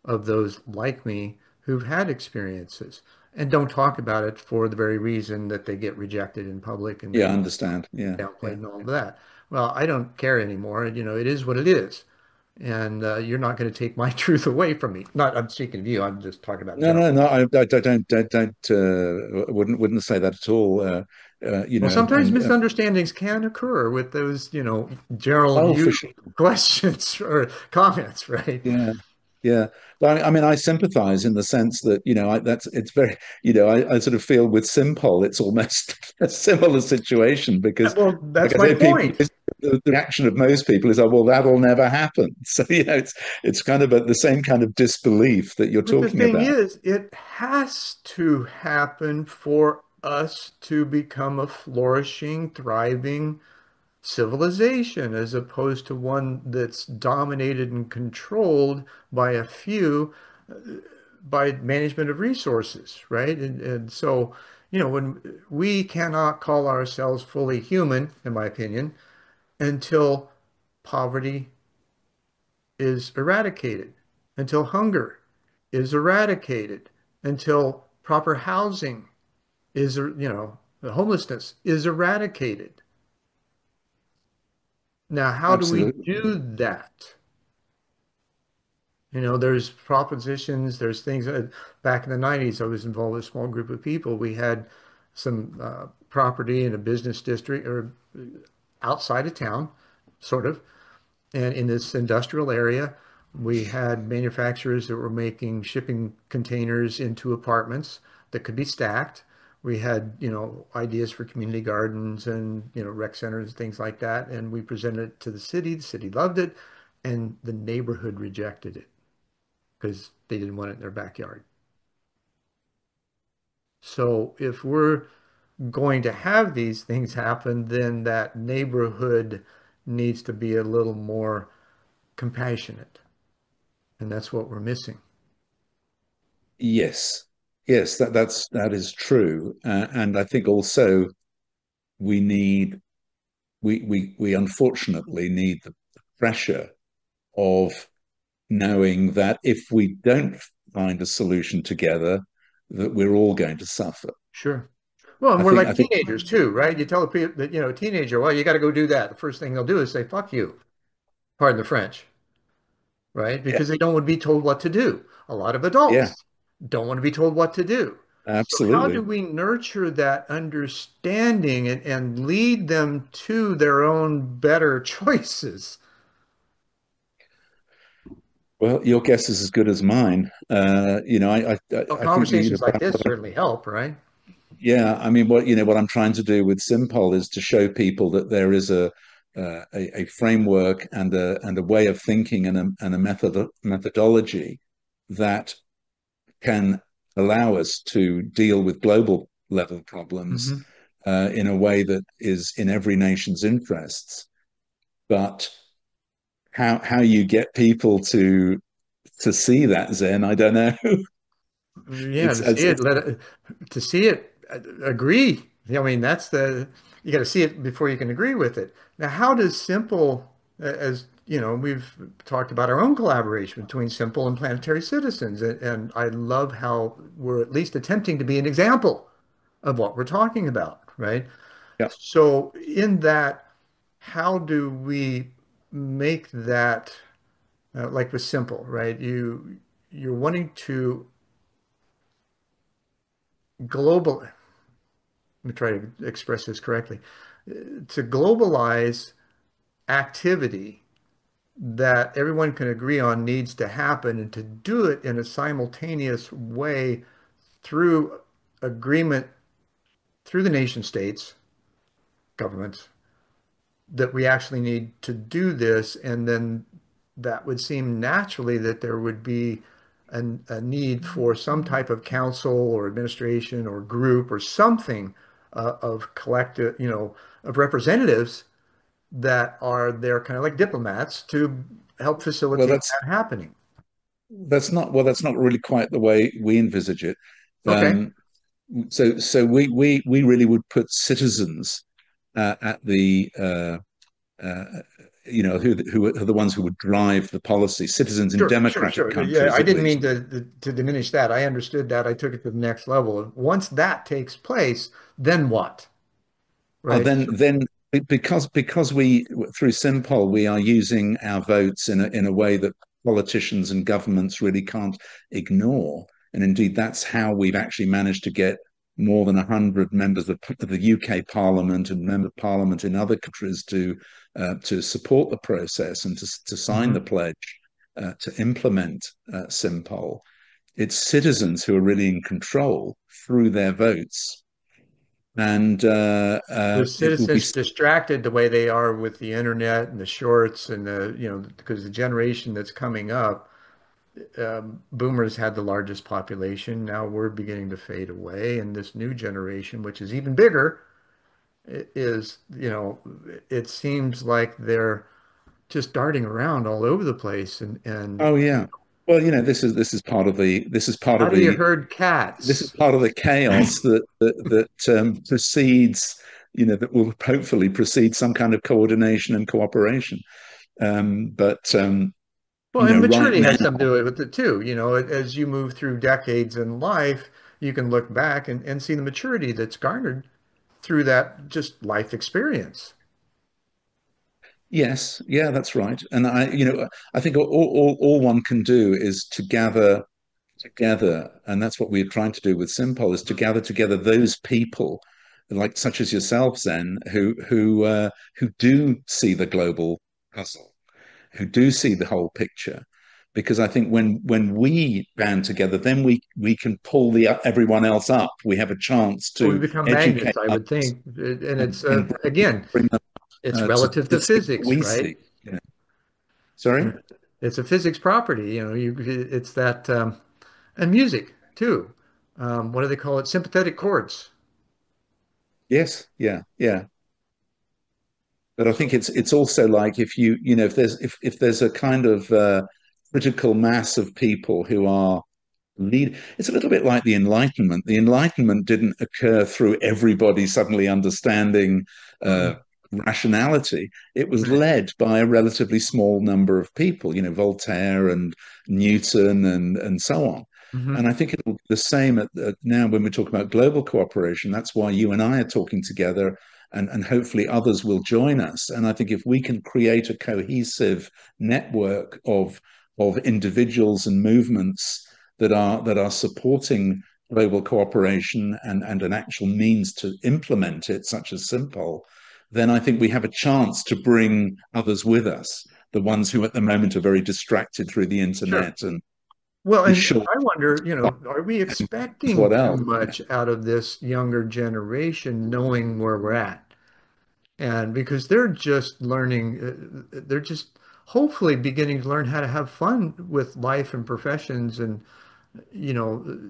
of those like me who've had experiences and don't talk about it for the very reason that they get rejected in public and yeah, I they understand, yeah, downplayed yeah. and all of that. Well, I don't care anymore. You know, it is what it is. And you're not going to take my truth away from me. Not, I'm speaking of you. I'm just talking about No, general. no, no. I don't wouldn't say that at all. Well, sometimes And misunderstandings can occur with those, general oh, for view sure, questions or comments, right? yeah. Yeah, but I mean, I sympathise in the sense that that's it's very I sort of feel with Simpol, it's almost a similar situation because, Well, like that's I my say, people point. the reaction of most people is, oh, well, that'll never happen. So it's kind of the same kind of disbelief that you're But the talking thing about. is, it has to happen for us to become a flourishing, thriving civilization as opposed to one that's dominated and controlled by a few by management of resources, right? And so, when we cannot call ourselves fully human, in my opinion, until poverty is eradicated, until hunger is eradicated, until proper housing is, the homelessness is eradicated. Now, how do we Absolutely. do that? There's propositions, there's things. Back in the 90s, I was involved with a small group of people. We had some property in a business district or outside of town, sort of. And in this industrial area, we had manufacturers that were making shipping containers into apartments that could be stacked. We had, ideas for community gardens and, rec centers, things like that. And we presented it to the city. The city loved it, and the neighborhood rejected it because they didn't want it in their backyard. So if we're going to have these things happen, then that neighborhood needs to be a little more compassionate. And that's what we're missing. Yes, yes, that is true, and I think also we need we unfortunately need the pressure of knowing that if we don't find a solution together, that we're all going to suffer. Sure. Well, and I we're think like I think teenagers too, right? You tell a, a teenager, well, you got to go do that. The first thing they'll do is say, fuck you. Pardon the French, right? yeah, Because they don't want to be told what to do. A lot of yeah, adults don't want to be told what to do. So how do absolutely. we nurture that understanding and lead them to their own better choices? Well, your guess is as good as mine. Well, I think conversations like this certainly help, right? yeah, I mean, what I'm trying to do with Simpol is to show people that there is a framework and a way of thinking and a methodology that can allow us to deal with global level problems Hmm. in a way that is in every nation's interests. But how you get people to see that, Zen, I don't know. Yeah, to see it, agree. I mean, you got to see it before you can agree with it. Now, how does Simple, as we've talked about our own collaboration between Simple and Planetary Citizens, and I love how we're at least attempting to be an example of what we're talking about, right? Yeah. So, in that, how do we make that like with Simple, right? You're wanting to global, let me try to express this correctly, to globalize activity that everyone can agree on needs to happen and to do it in a simultaneous way through agreement through the nation states, governments, that we actually need to do this. And then that would seem naturally that there would be a need for some type of council or administration or group or something of collective, of representatives that are there kind of like diplomats to help Well, facilitate that happening. that's not really quite the way we envisage it. Okay, Um, so we really would put citizens at the who are the ones who would drive the policy, citizens in sure, sure, democratic sure. Yeah, countries I at didn't mean least. to diminish that. I understood that. I took it to the next level. Once that takes place, then what? Oh, Right? then because we through Simpol we are using our votes in a way that politicians and governments really can't ignore, and indeed that's how we've actually managed to get more than 100 members of the UK Parliament and member of Parliament in other countries to support the process and to sign the Hmm. pledge to implement Simpol. It's citizens who are really in control through their votes, and With it will be. citizens distracted the way they are with the internet and the shorts and because the generation that's coming up, boomers had the largest population. Now we're beginning to fade away, and this new generation, which is even bigger, is, it seems like they're just darting around all over the place. And Oh yeah. Well, this is part of the how do you herd cats? chaos that precedes, that will hopefully precede some kind of coordination and cooperation. But Well, and right maturity now, has something to do with it too. As you move through decades in life, you can look back and see the maturity that's garnered through that just life experience. yes, yeah, that's right. And I think all one can do is to gather together, and that's what we're trying to do with Simpol, is to gather together those people, like such as yourself, Zen, who do see the global puzzle, who do see the whole picture. Because I think when we band together, then we can pull the everyone else up. We have a chance So we to become educate magnets, I would others think. And it's and again, bring them it's to relative to see what physics, we right? see. Sorry. It's a physics property. It's that, and music too. What do they call it? Sympathetic chords. Yes. Yeah. Yeah. But I So, think it's also like if if there's a kind of critical mass of people who are lead, it's a little bit like the Enlightenment. The Enlightenment didn't occur through everybody suddenly understanding uh, mm, rationality. It was right. led by a relatively small number of people, Voltaire and Newton and so on. Hmm. And I think it'll be the same now when we talk about global cooperation. That's why you and I are talking together, and hopefully others will join us. And I think if we can create a cohesive network of individuals and movements that are supporting global cooperation and an actual means to implement it, such as Simpol, then I think we have a chance to bring others with us, the ones who at the moment are very distracted through the Sure. internet and Well, the and short I wonder, are we expecting what too else. much out of this younger generation knowing where we're at? And because they're just learning, they're just hopefully beginning to learn how to have fun with life and professions. And,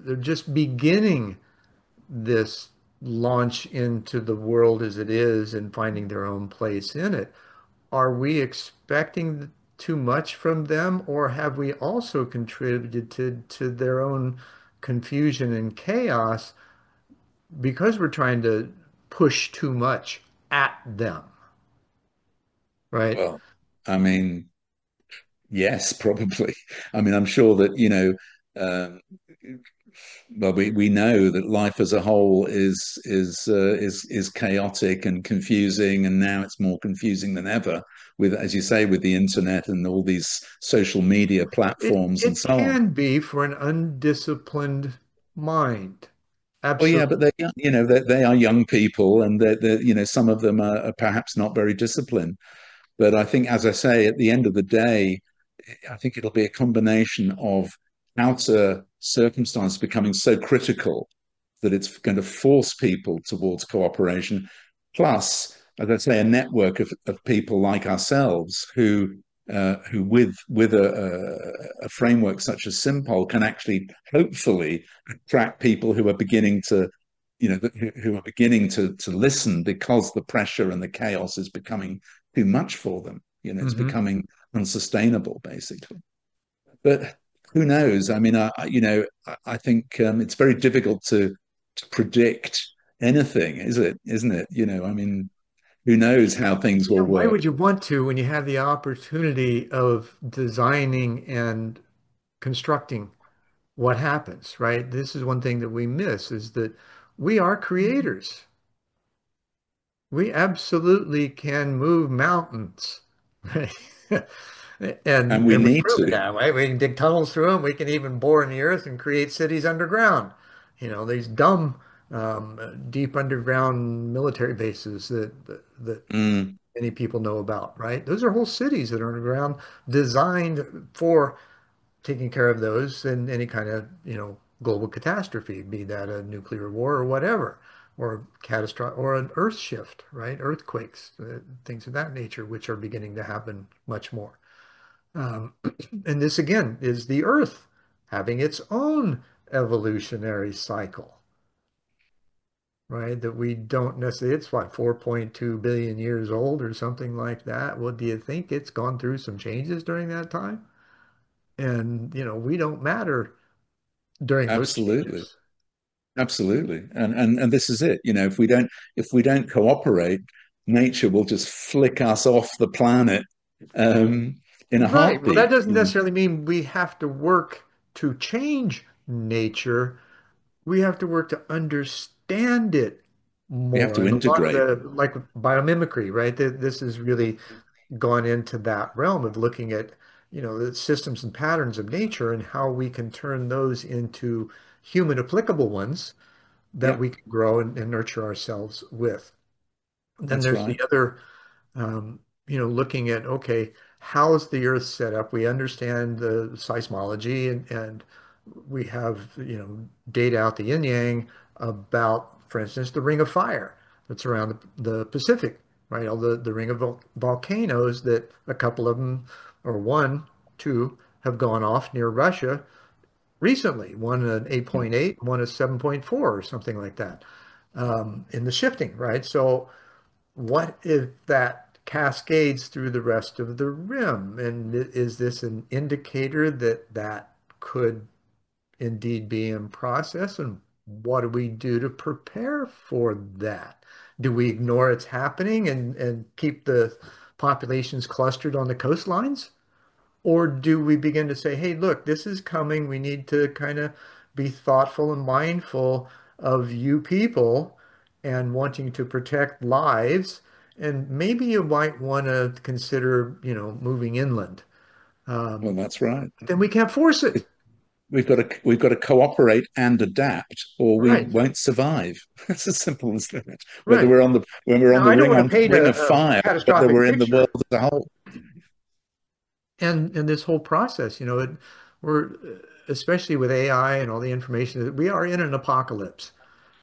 they're just beginning this launch into the world as it is and finding their own place in it. Are we expecting too much from them, or have we also contributed to their own confusion and chaos because we're trying to push too much at them, right? Well, I mean, yes, probably. I mean, I'm sure that, Um, well, we know that life as a whole is chaotic and confusing, and now it's more confusing than ever. With, as you say, with the internet and all these social media It platforms and it so on. can be for an undisciplined mind. Well, yeah, but Absolutely. they, they are young people, and some of them are perhaps not very disciplined. But I think, as I say, at the end of the day, I think it'll be a combination of outer circumstance becoming so critical that it's going to force people towards cooperation. Plus, as I say, a network of people like ourselves who with a framework such as Simpol can actually hopefully attract people who are beginning to who are beginning to listen because the pressure and the chaos is becoming too much for them. It's Hmm. becoming unsustainable, basically. But who knows? I mean, I think it's very difficult to predict anything, is it? Isn't it? I mean, who knows how things Yeah, will why work? would you want to when you have the opportunity of designing and constructing what happens, right? This is one thing that we miss is that we are creators. We absolutely can move mountains, right? And we And we've need proven to. that, right? We can dig tunnels through them. We can even bore in the earth and create cities underground. These dumb, deep underground military bases that Mm, many people know about, right? Those are whole cities that are underground, designed for taking care of those in any kind of, global catastrophe, be that a nuclear war or whatever, or catastrophic, or an earth shift, right? Earthquakes, things of that nature, which are beginning to happen much more. Um, and this again is the earth having its own evolutionary cycle, right? That we don't necessarily, it's what, 4.2 billion years old or something like that. Well, do you think it's gone through some changes during that time? And, we don't matter during those absolutely. changes. Absolutely. And this is it. If we don't cooperate, nature will just flick us off the planet in a Right. Well, that heartbeat. doesn't necessarily mean we have to work to change nature. We have to work to understand it We have more. to And a lot of integrate. like biomimicry, right? This has really gone into that realm of looking at, the systems and patterns of nature and how we can turn those into human applicable ones that Yeah, we can grow and nurture ourselves with. Then that's there's the right. other looking at, okay, how's the Earth set up? We understand the seismology and we have, data out the yin yang about, for instance, the Ring of Fire that's around the Pacific, right? All the ring of volcanoes that a couple of them, or one, two, have gone off near Russia recently. One an Yeah. 8.8, one a 7.4 or something like that, in the shifting, right? So what if that cascades through the rest of the rim? And is this an indicator that that could indeed be in process? And what do we do to prepare for that? Do we ignore it's happening and keep the populations clustered on the coastlines? Or do we begin to say, hey, look, this is coming. We need to kind of be thoughtful and mindful of you people and wanting to protect lives. And maybe you might want to consider, moving inland. Well, that's right. Then we can't force it. We've got to cooperate and adapt, or we Right, won't survive. It's as simple as that. Whether right. we're on the when we're on Now, the I don't ring want to on paint ring of a fire, whether catastrophic we're in the world picture. as a whole. And this whole process, we're especially with AI and all the information that we are in an apocalypse.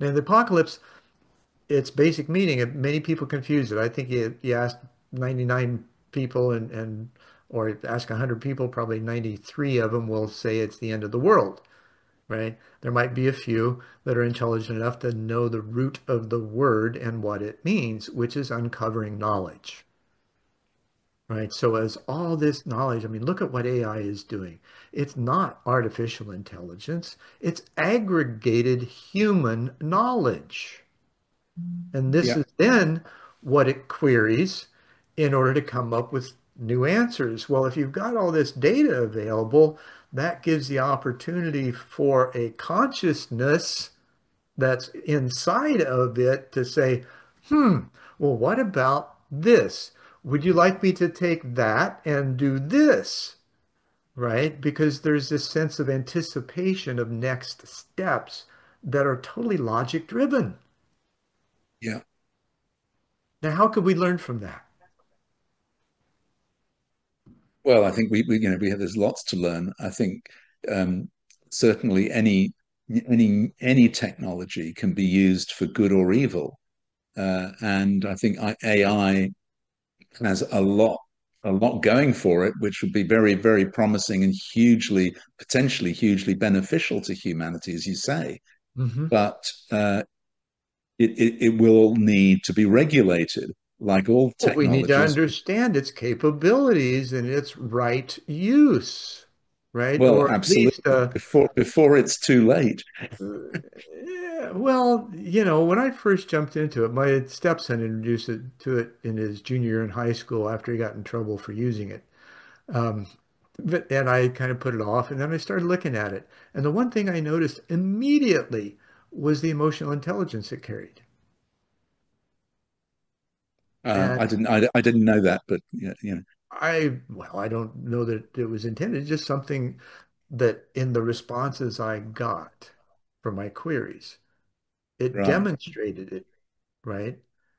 Now, the apocalypse, its basic meaning, many people confuse it. I think you ask 99 people or ask 100 people, probably 93 of them will say it's the end of the world, right? There might be a few that are intelligent enough to know the root of the word and what it means, which is uncovering knowledge, right? So as all this knowledge, I mean, look at what AI is doing. It's not artificial intelligence, it's aggregated human knowledge. And this Yeah, is then what it queries in order to come up with new answers. Well, if you've got all this data available, that gives the opportunity for a consciousness that's inside of it to say, well, what about this? Would you like me to take that and do this? Right? Because there's this sense of anticipation of next steps that are totally logic driven. Yeah. Now, how could we learn from that? Well, I think we have there's lots to learn. I think um, certainly any technology can be used for good or evil, and I think AI has a lot going for it, which would be very very promising and potentially hugely beneficial to humanity, as you say. Hmm. But it will need to be regulated, like all Well, we need to technologies. understand its capabilities and its right use, right? Well, Or at least, absolutely. Before it's too late. yeah, well, when I first jumped into it, my stepson introduced it to it in his junior year in high school after he got in trouble for using it. Um, and I kind of put it off, and then I started looking at it. And the one thing I noticed immediately was the emotional intelligence it carried. And I didn't know that, but well, I don't know that it was intended, it's just something that in the responses I got from my queries, it right. demonstrated it, right?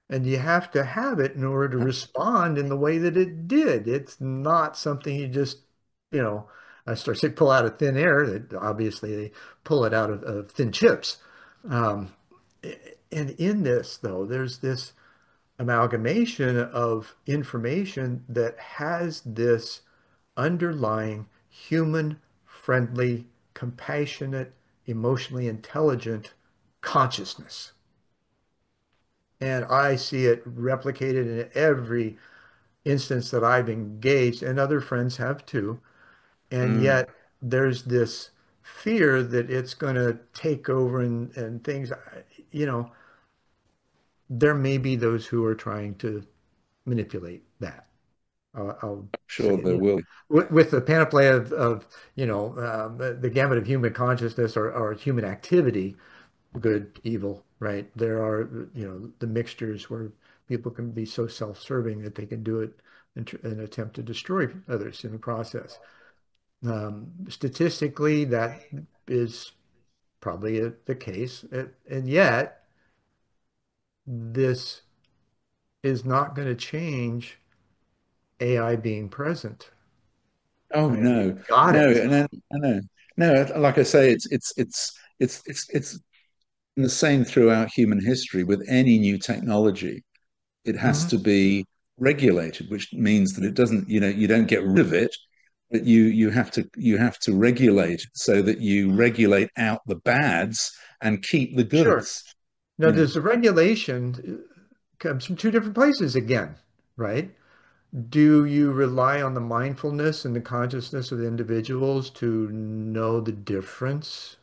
And you have to have it in order to respond in the way that it did. It's not something you just, you know, I start to pull out of thin air. That obviously they pull it out of thin chips. Um, and in this, though, there's this amalgamation of information that has this underlying human friendly, compassionate, emotionally intelligent consciousness. And I see it replicated in every instance that I've engaged, and other friends have too. And Mm, yet there's this fear that it's going to take over and things, you know, there may be those who are trying to manipulate that. I'll say, sure there will. with the panoply of the gamut of human consciousness or human activity, good, evil, right? There are, the mixtures where people can be so self-serving that they can do it and attempt to destroy others in the process. Statistically, that is probably the case, and yet this is not going to change AI being present, Oh right? no, We've got no, it. no. No, like I say, it's the same throughout human history. With any new technology, it has Mhm. to be regulated, which means that it doesn't, you don't get rid of it, but you have to regulate it so that you regulate out the bads and keep the Sure. goods. Now, You know, does the regulation comes from two different places again, right? Do you rely on the mindfulness and the consciousness of the individuals to know the difference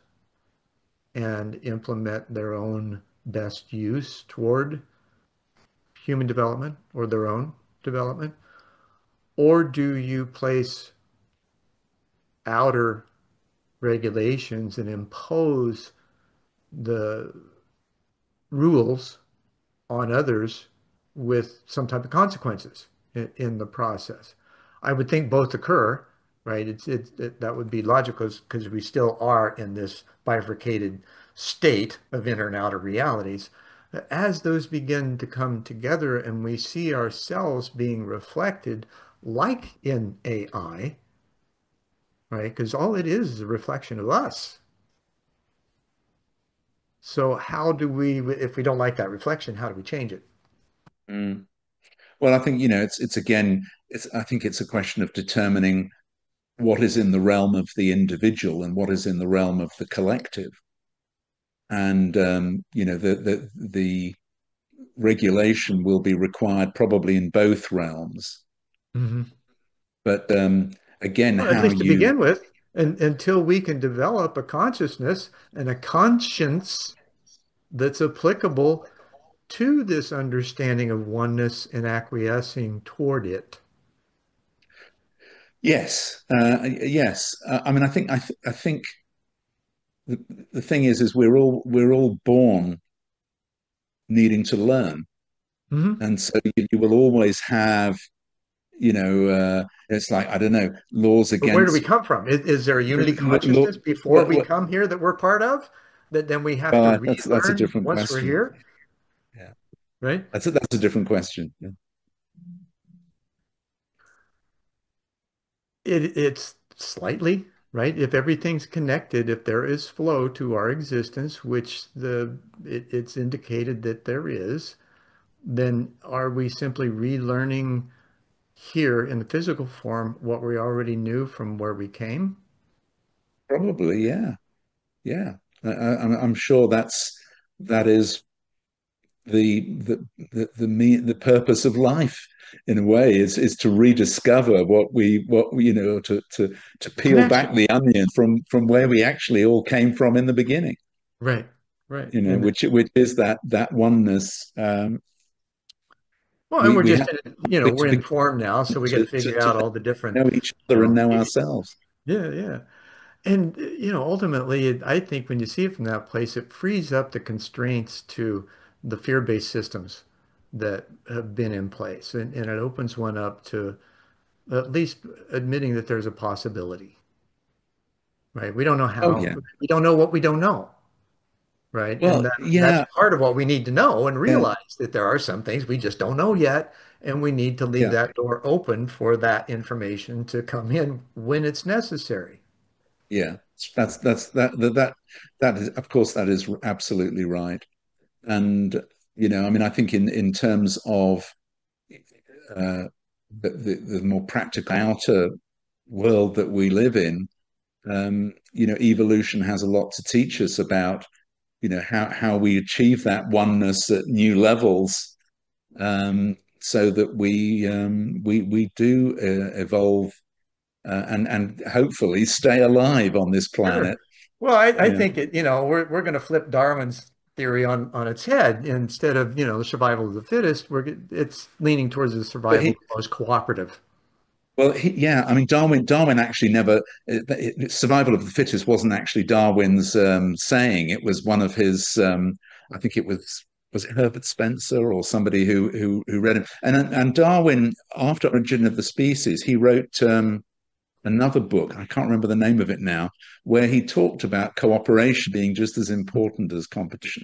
and implement their own best use toward human development or their own development? Or do you place outer regulations and impose the rules on others with some type of consequences in the process? I would think both occur, right? That would be logical because we still are in this bifurcated state of inner and outer realities. As those begin to come together and we see ourselves being reflected like in AI, right? Because all it is a reflection of us. So how do we, if we don't like that reflection, how do we change it? mm. Well, I think it's again, I think it's a question of determining what is in the realm of the individual and what is in the realm of the collective, and the regulation will be required probably in both realms. Mhm. But again, Well, at how least to you begin with, and until we can develop a consciousness and a conscience that's applicable to this understanding of oneness and acquiescing toward it. Yes, yes. I mean, I think the, the thing is we're all born needing to learn, Hmm. and so you will always have, it's like I don't know, laws But where do we against. come from? Is there a unity Law, consciousness before we well, come here that we're part of that then we have to well, that's a relearn different once we're question. here, Yeah, right? that's a different question. Yeah. It's slightly, right? If everything's connected, if there is flow to our existence, which it's indicated that there is, then are we simply relearning here in the physical form what we already knew from where we came? Probably, yeah, yeah. I'm sure that is the purpose of life in a way is to rediscover what we to peel back Connection. the onion from where we actually all came from in the beginning, Right. Right. And which is that oneness. well, and we we're we just have we're to begin informed now, so we got to figure to out all the different, know each other and know behavior. ourselves. Yeah, yeah. And ultimately, I think when you see it from that place, it frees up the constraints to the fear-based systems that have been in place, and it opens one up to at least admitting that there's a possibility, right? We don't know Oh how, yeah. we don't know what we don't know, right? And Well, that's yeah, part of what we need to know and yeah, realize that there are some things we just don't know yet, and we need to leave yeah, that door open for that information to come in when it's necessary. yeah. That is, of course, that is absolutely right. And I mean, I think in terms of uh, the more practical outer world that we live in, evolution has a lot to teach us about, how we achieve that oneness at new levels, so that we do evolve, and hopefully stay alive on this Sure. planet. Well, I Yeah. think we're going to flip Darwin's theory on its head. Instead of, the survival of the fittest, it's leaning towards the But survival of the most cooperative. yeah, I mean, Darwin actually never, survival of the fittest wasn't actually Darwin's saying. It was one of his, I think was it Herbert Spencer or somebody who read him. And Darwin, after Origin of the Species, he wrote another book. I can't remember the name of it now, where he talked about cooperation being just as important as competition.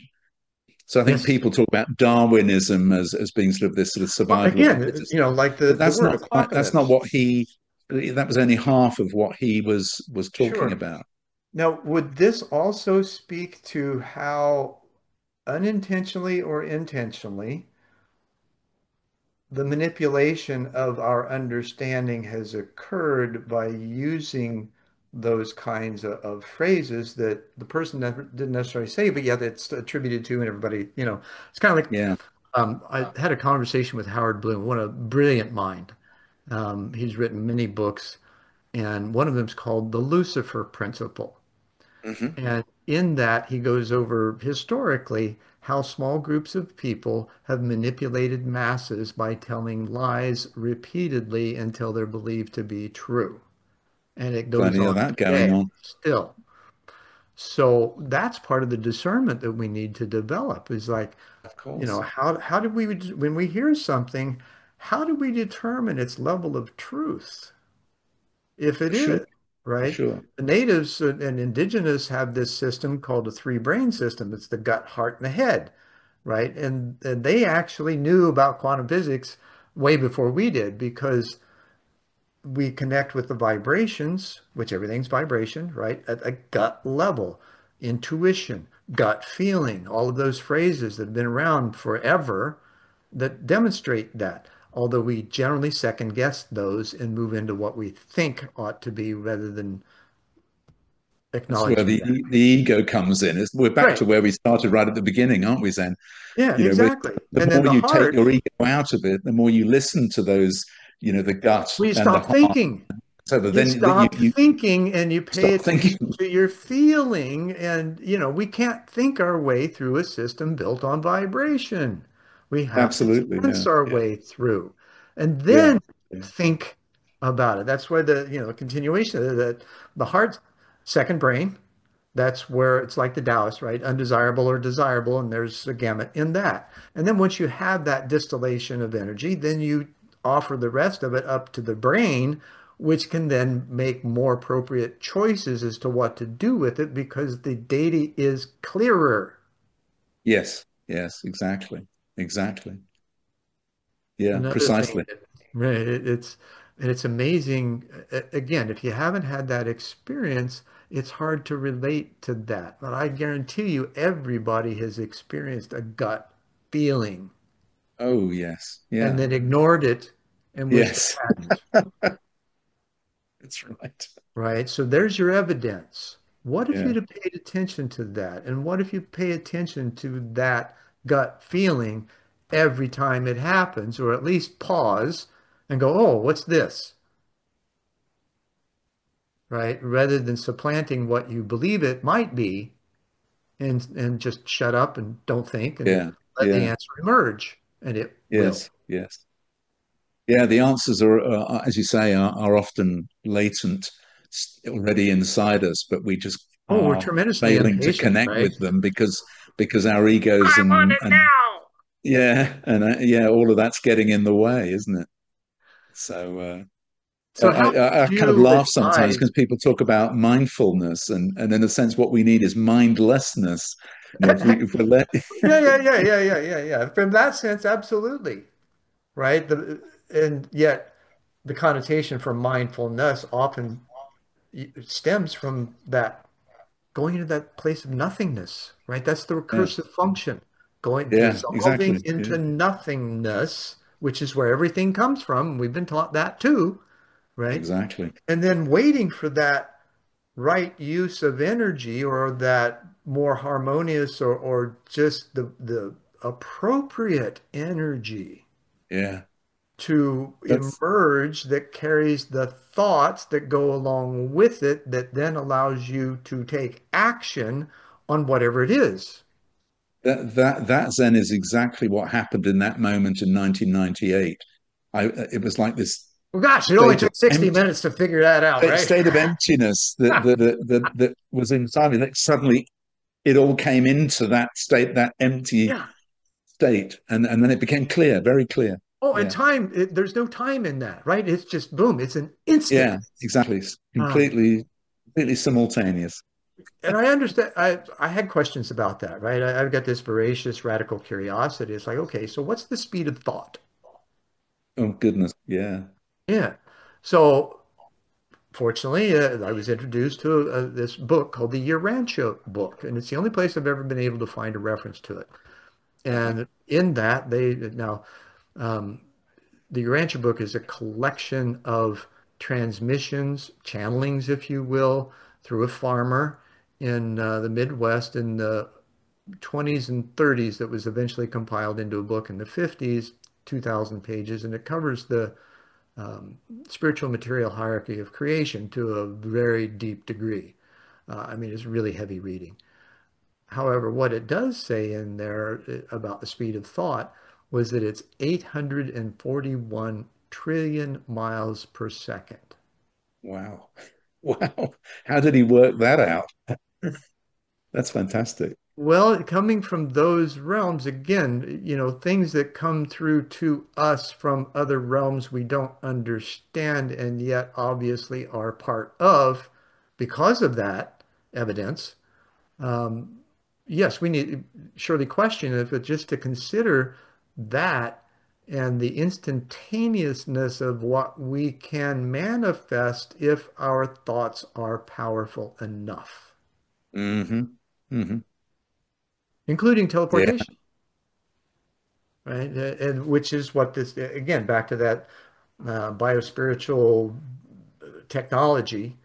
So I think Yes. people talk about Darwinism as being sort of this sort of Well, survival of the again, fittest, like but the word that's not apocalypse. what he. That was only half of what he was talking Sure. about. Now, would this also speak to how unintentionally or intentionally the manipulation of our understanding has occurred by using those kinds of phrases that the person never didn't necessarily say, but yet it's attributed to, and everybody, it's kind of like Yeah. I had a conversation with Howard Bloom, what a brilliant mind. He's written many books, and one of them is called The Lucifer Principle. Hmm. And in that, he goes over historically how small groups of people have manipulated masses by telling lies repeatedly until they're believed to be true. And it goes Plenty of on that going today on. still. So that's part of the discernment that we need to develop is like, Of course. how do we, when we hear something, how do we determine its level of truth? If For it sure. is, For right? sure. The natives and indigenous have this system called a three brain system. It's the gut, heart, and the head, right? And they actually knew about quantum physics way before we did because we connect with the vibrations, which everything's vibration, right? At a gut level, intuition, gut feeling, all of those phrases that have been around forever that demonstrate that. Although we generally second guess those and move into what we think ought to be rather than That's where acknowledging that. the ego comes in. We're back Right. to where we started right at the beginning, aren't we, Zen? Yeah, Where exactly. the And then more the you take heart, your ego out of it, the more you listen to those, the gut we and the stop heart, thinking. so that You then that you stop thinking and you pay stop thinking. attention to your feeling. And, we can't think our way through a system built on vibration. We have to Absolutely, sense yeah, our yeah, way through and yeah, then yeah. think. about it. That's why the continuation of the heart, second brain, that's where it's like the Taoist, right? Undesirable or desirable, and there's a gamut in that. And then once you have that distillation of energy, then you offer the rest of it up to the brain, which can then make more appropriate choices as to what to do with it because the data is clearer. Yes, yes, exactly, exactly. Yeah, Another thing precisely. that, right, it's amazing. Again, if you haven't had that experience, it's hard to relate to that. But I guarantee you, everybody has experienced a gut feeling Oh, yes. and Yeah. then ignored it and wished it Yes. hadn't. That's right. Right? So there's your evidence. What if Yeah. you'd have paid attention to that? And what if you pay attention to that gut feeling every time it happens, or at least pause and go, oh, what's this? Right? Rather than supplanting what you believe it might be and just shut up and don't think and Yeah. let the Yeah. answer emerge. And it will. Yes. Yes. Yeah. The answers are, as you say, are often latent already inside us, but we just Oh, we're are tremendously failing to impatient, connect right? with them because our egos and yeah, and yeah, all of that's getting in the way, isn't it? So So how I would kind of you laugh sometimes advise? because people talk about mindfulness, and in a sense, what we need is mindlessness. You know, if we're let, Yeah. From that sense, absolutely. Right? And yet the connotation for mindfulness often stems from that going into that place of nothingness, right? That's the yeah, recursive function, going yeah, dissolving exactly, into yeah, nothingness, which is where everything comes from. We've been taught that too, right? exactly, And then waiting for that right use of energy or that more harmonious or just the appropriate energy yeah. to That's emerge that carries the thoughts that go along with it that then allows you to take action on whatever it is. that Zen is exactly what happened in that moment in 1998. I it was like this Well, gosh, it only state of took 60 empty minutes to figure that out, right? state of emptiness that was inside me. That suddenly it all came into that state, that empty Yeah. state, and then it became clear, very clear. Oh, and Yeah. there's no time in that, right? It's just boom, it's an instant. Yeah, exactly. It's Um, completely simultaneous. and I understand, I had questions about that, right? I've got this voracious radical curiosity. It's like, okay, so what's the speed of thought? Oh goodness, yeah. Yeah. So fortunately, I was introduced to this book called the Rancho book, and it's the only place I've ever been able to find a reference to it. Uh-huh. And in that, they now um, the Rancho book is a collection of transmissions, channelings, if you will, through a farmer in the Midwest in the 20s and 30s that was eventually compiled into a book in the 50s, 2,000 pages, and it covers the um, spiritual material hierarchy of creation to a very deep degree. I mean, it's really heavy reading. However, what it does say in there about the speed of thought was that it's 841 trillion miles per second. Wow. Wow. How did he work that out? That's fantastic. Well, coming from those realms, again, things that come through to us from other realms we don't understand and yet obviously are part of because of that evidence. Um, yes, we need surely question it, but just to consider that and the instantaneousness of what we can manifest if our thoughts are powerful enough, Hmm. Hmm. including Yeah. teleportation, right? And which is what this, again, back to that biospiritual technology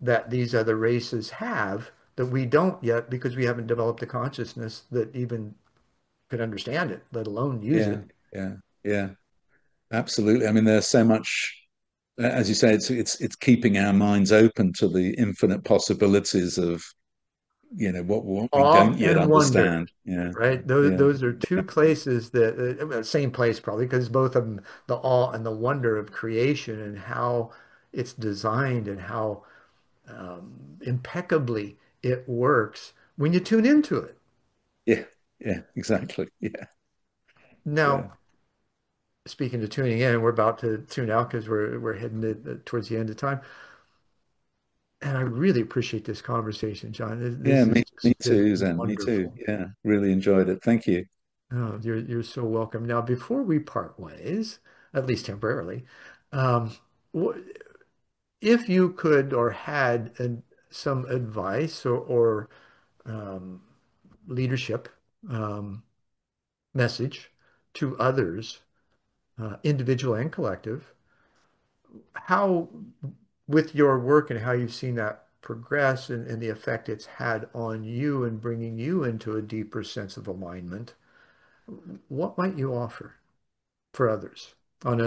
that these other races have that we don't yet because we haven't developed the consciousness that even could understand it, let alone use Yeah. it. Yeah. Yeah. Absolutely. I mean, there's so much, as you say, it's keeping our minds open to the infinite possibilities of what we Awe don't yet and wonder, understand. Yeah, right? Those yeah, those are two places that same place probably because both of them, the awe and the wonder of creation and how it's designed and how impeccably it works when you tune into it. yeah, yeah, exactly. Yeah, yeah. Now, speaking of tuning in, we're about to tune out because we're heading towards the end of time. And I really appreciate this conversation, John. Yeah, This has me just been too, Zen. Me too. wonderful. Yeah, really enjoyed it. Thank you. Oh, you're so welcome. Now, before we part ways, at least temporarily, um, wh- if you could or had some advice or um, leadership um, message to others, individual and collective, how, with your work and how you've seen that progress and the effect it's had on you and bringing you into a deeper sense of alignment, what might you offer for others on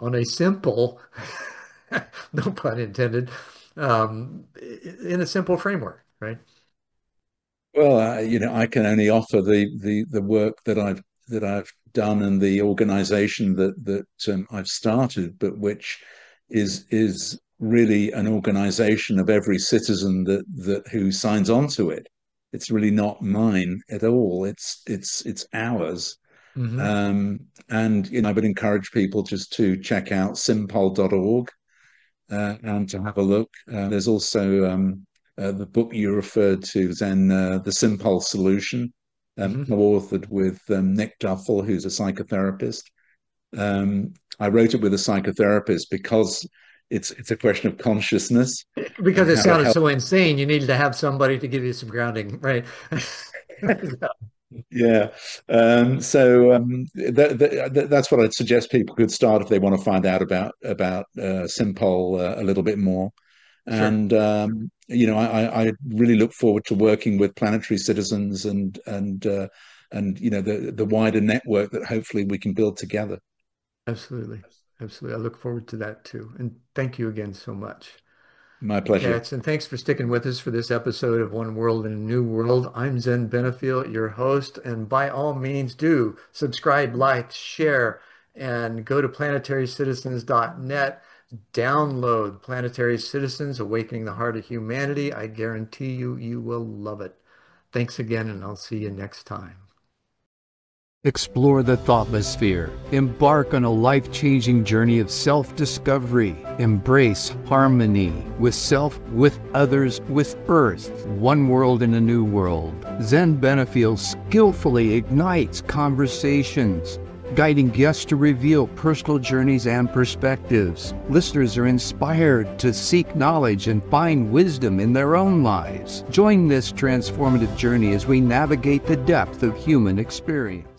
on a simple, no pun intended, in a simple framework, right? Well, I can only offer the work that I've done and the organisation that I've started, but which is really an organisation of every citizen that who signs on to it. It's really not mine at all. It's ours. Hmm. And I would encourage people just to check out simpol.org and to have a look. There's also the book you referred to, Zen, The Simpol Solution, Hmm. co-authored with Nick Duffel, who's a psychotherapist. I wrote it with a psychotherapist because it's a question of consciousness Because and it how to sounded help. so insane, you needed to have somebody to give you some grounding, right? Yeah. That's what I'd suggest people could start if they want to find out about Simpol a little bit more. Sure. And I really look forward to working with Planetary citizens and the wider network that hopefully we can build together. Absolutely. Absolutely. I look forward to that too. And thank you again so much. My pleasure. Cats, and thanks for sticking with us for this episode of One World in a New World. I'm Zen Benefiel, your host, and by all means do subscribe, like, share, and go to planetarycitizens.net. Download Planetary Citizens, Awakening the Heart of Humanity. I guarantee you, you will love it. Thanks again, and I'll see you next time. Explore the thoughtless sphere. Embark on a life-changing journey of self-discovery. Embrace harmony with self, with others, with Earth. One world in a new world. Zen Benefiel skillfully ignites conversations, guiding guests to reveal personal journeys and perspectives. Listeners are inspired to seek knowledge and find wisdom in their own lives. Join this transformative journey as we navigate the depth of human experience.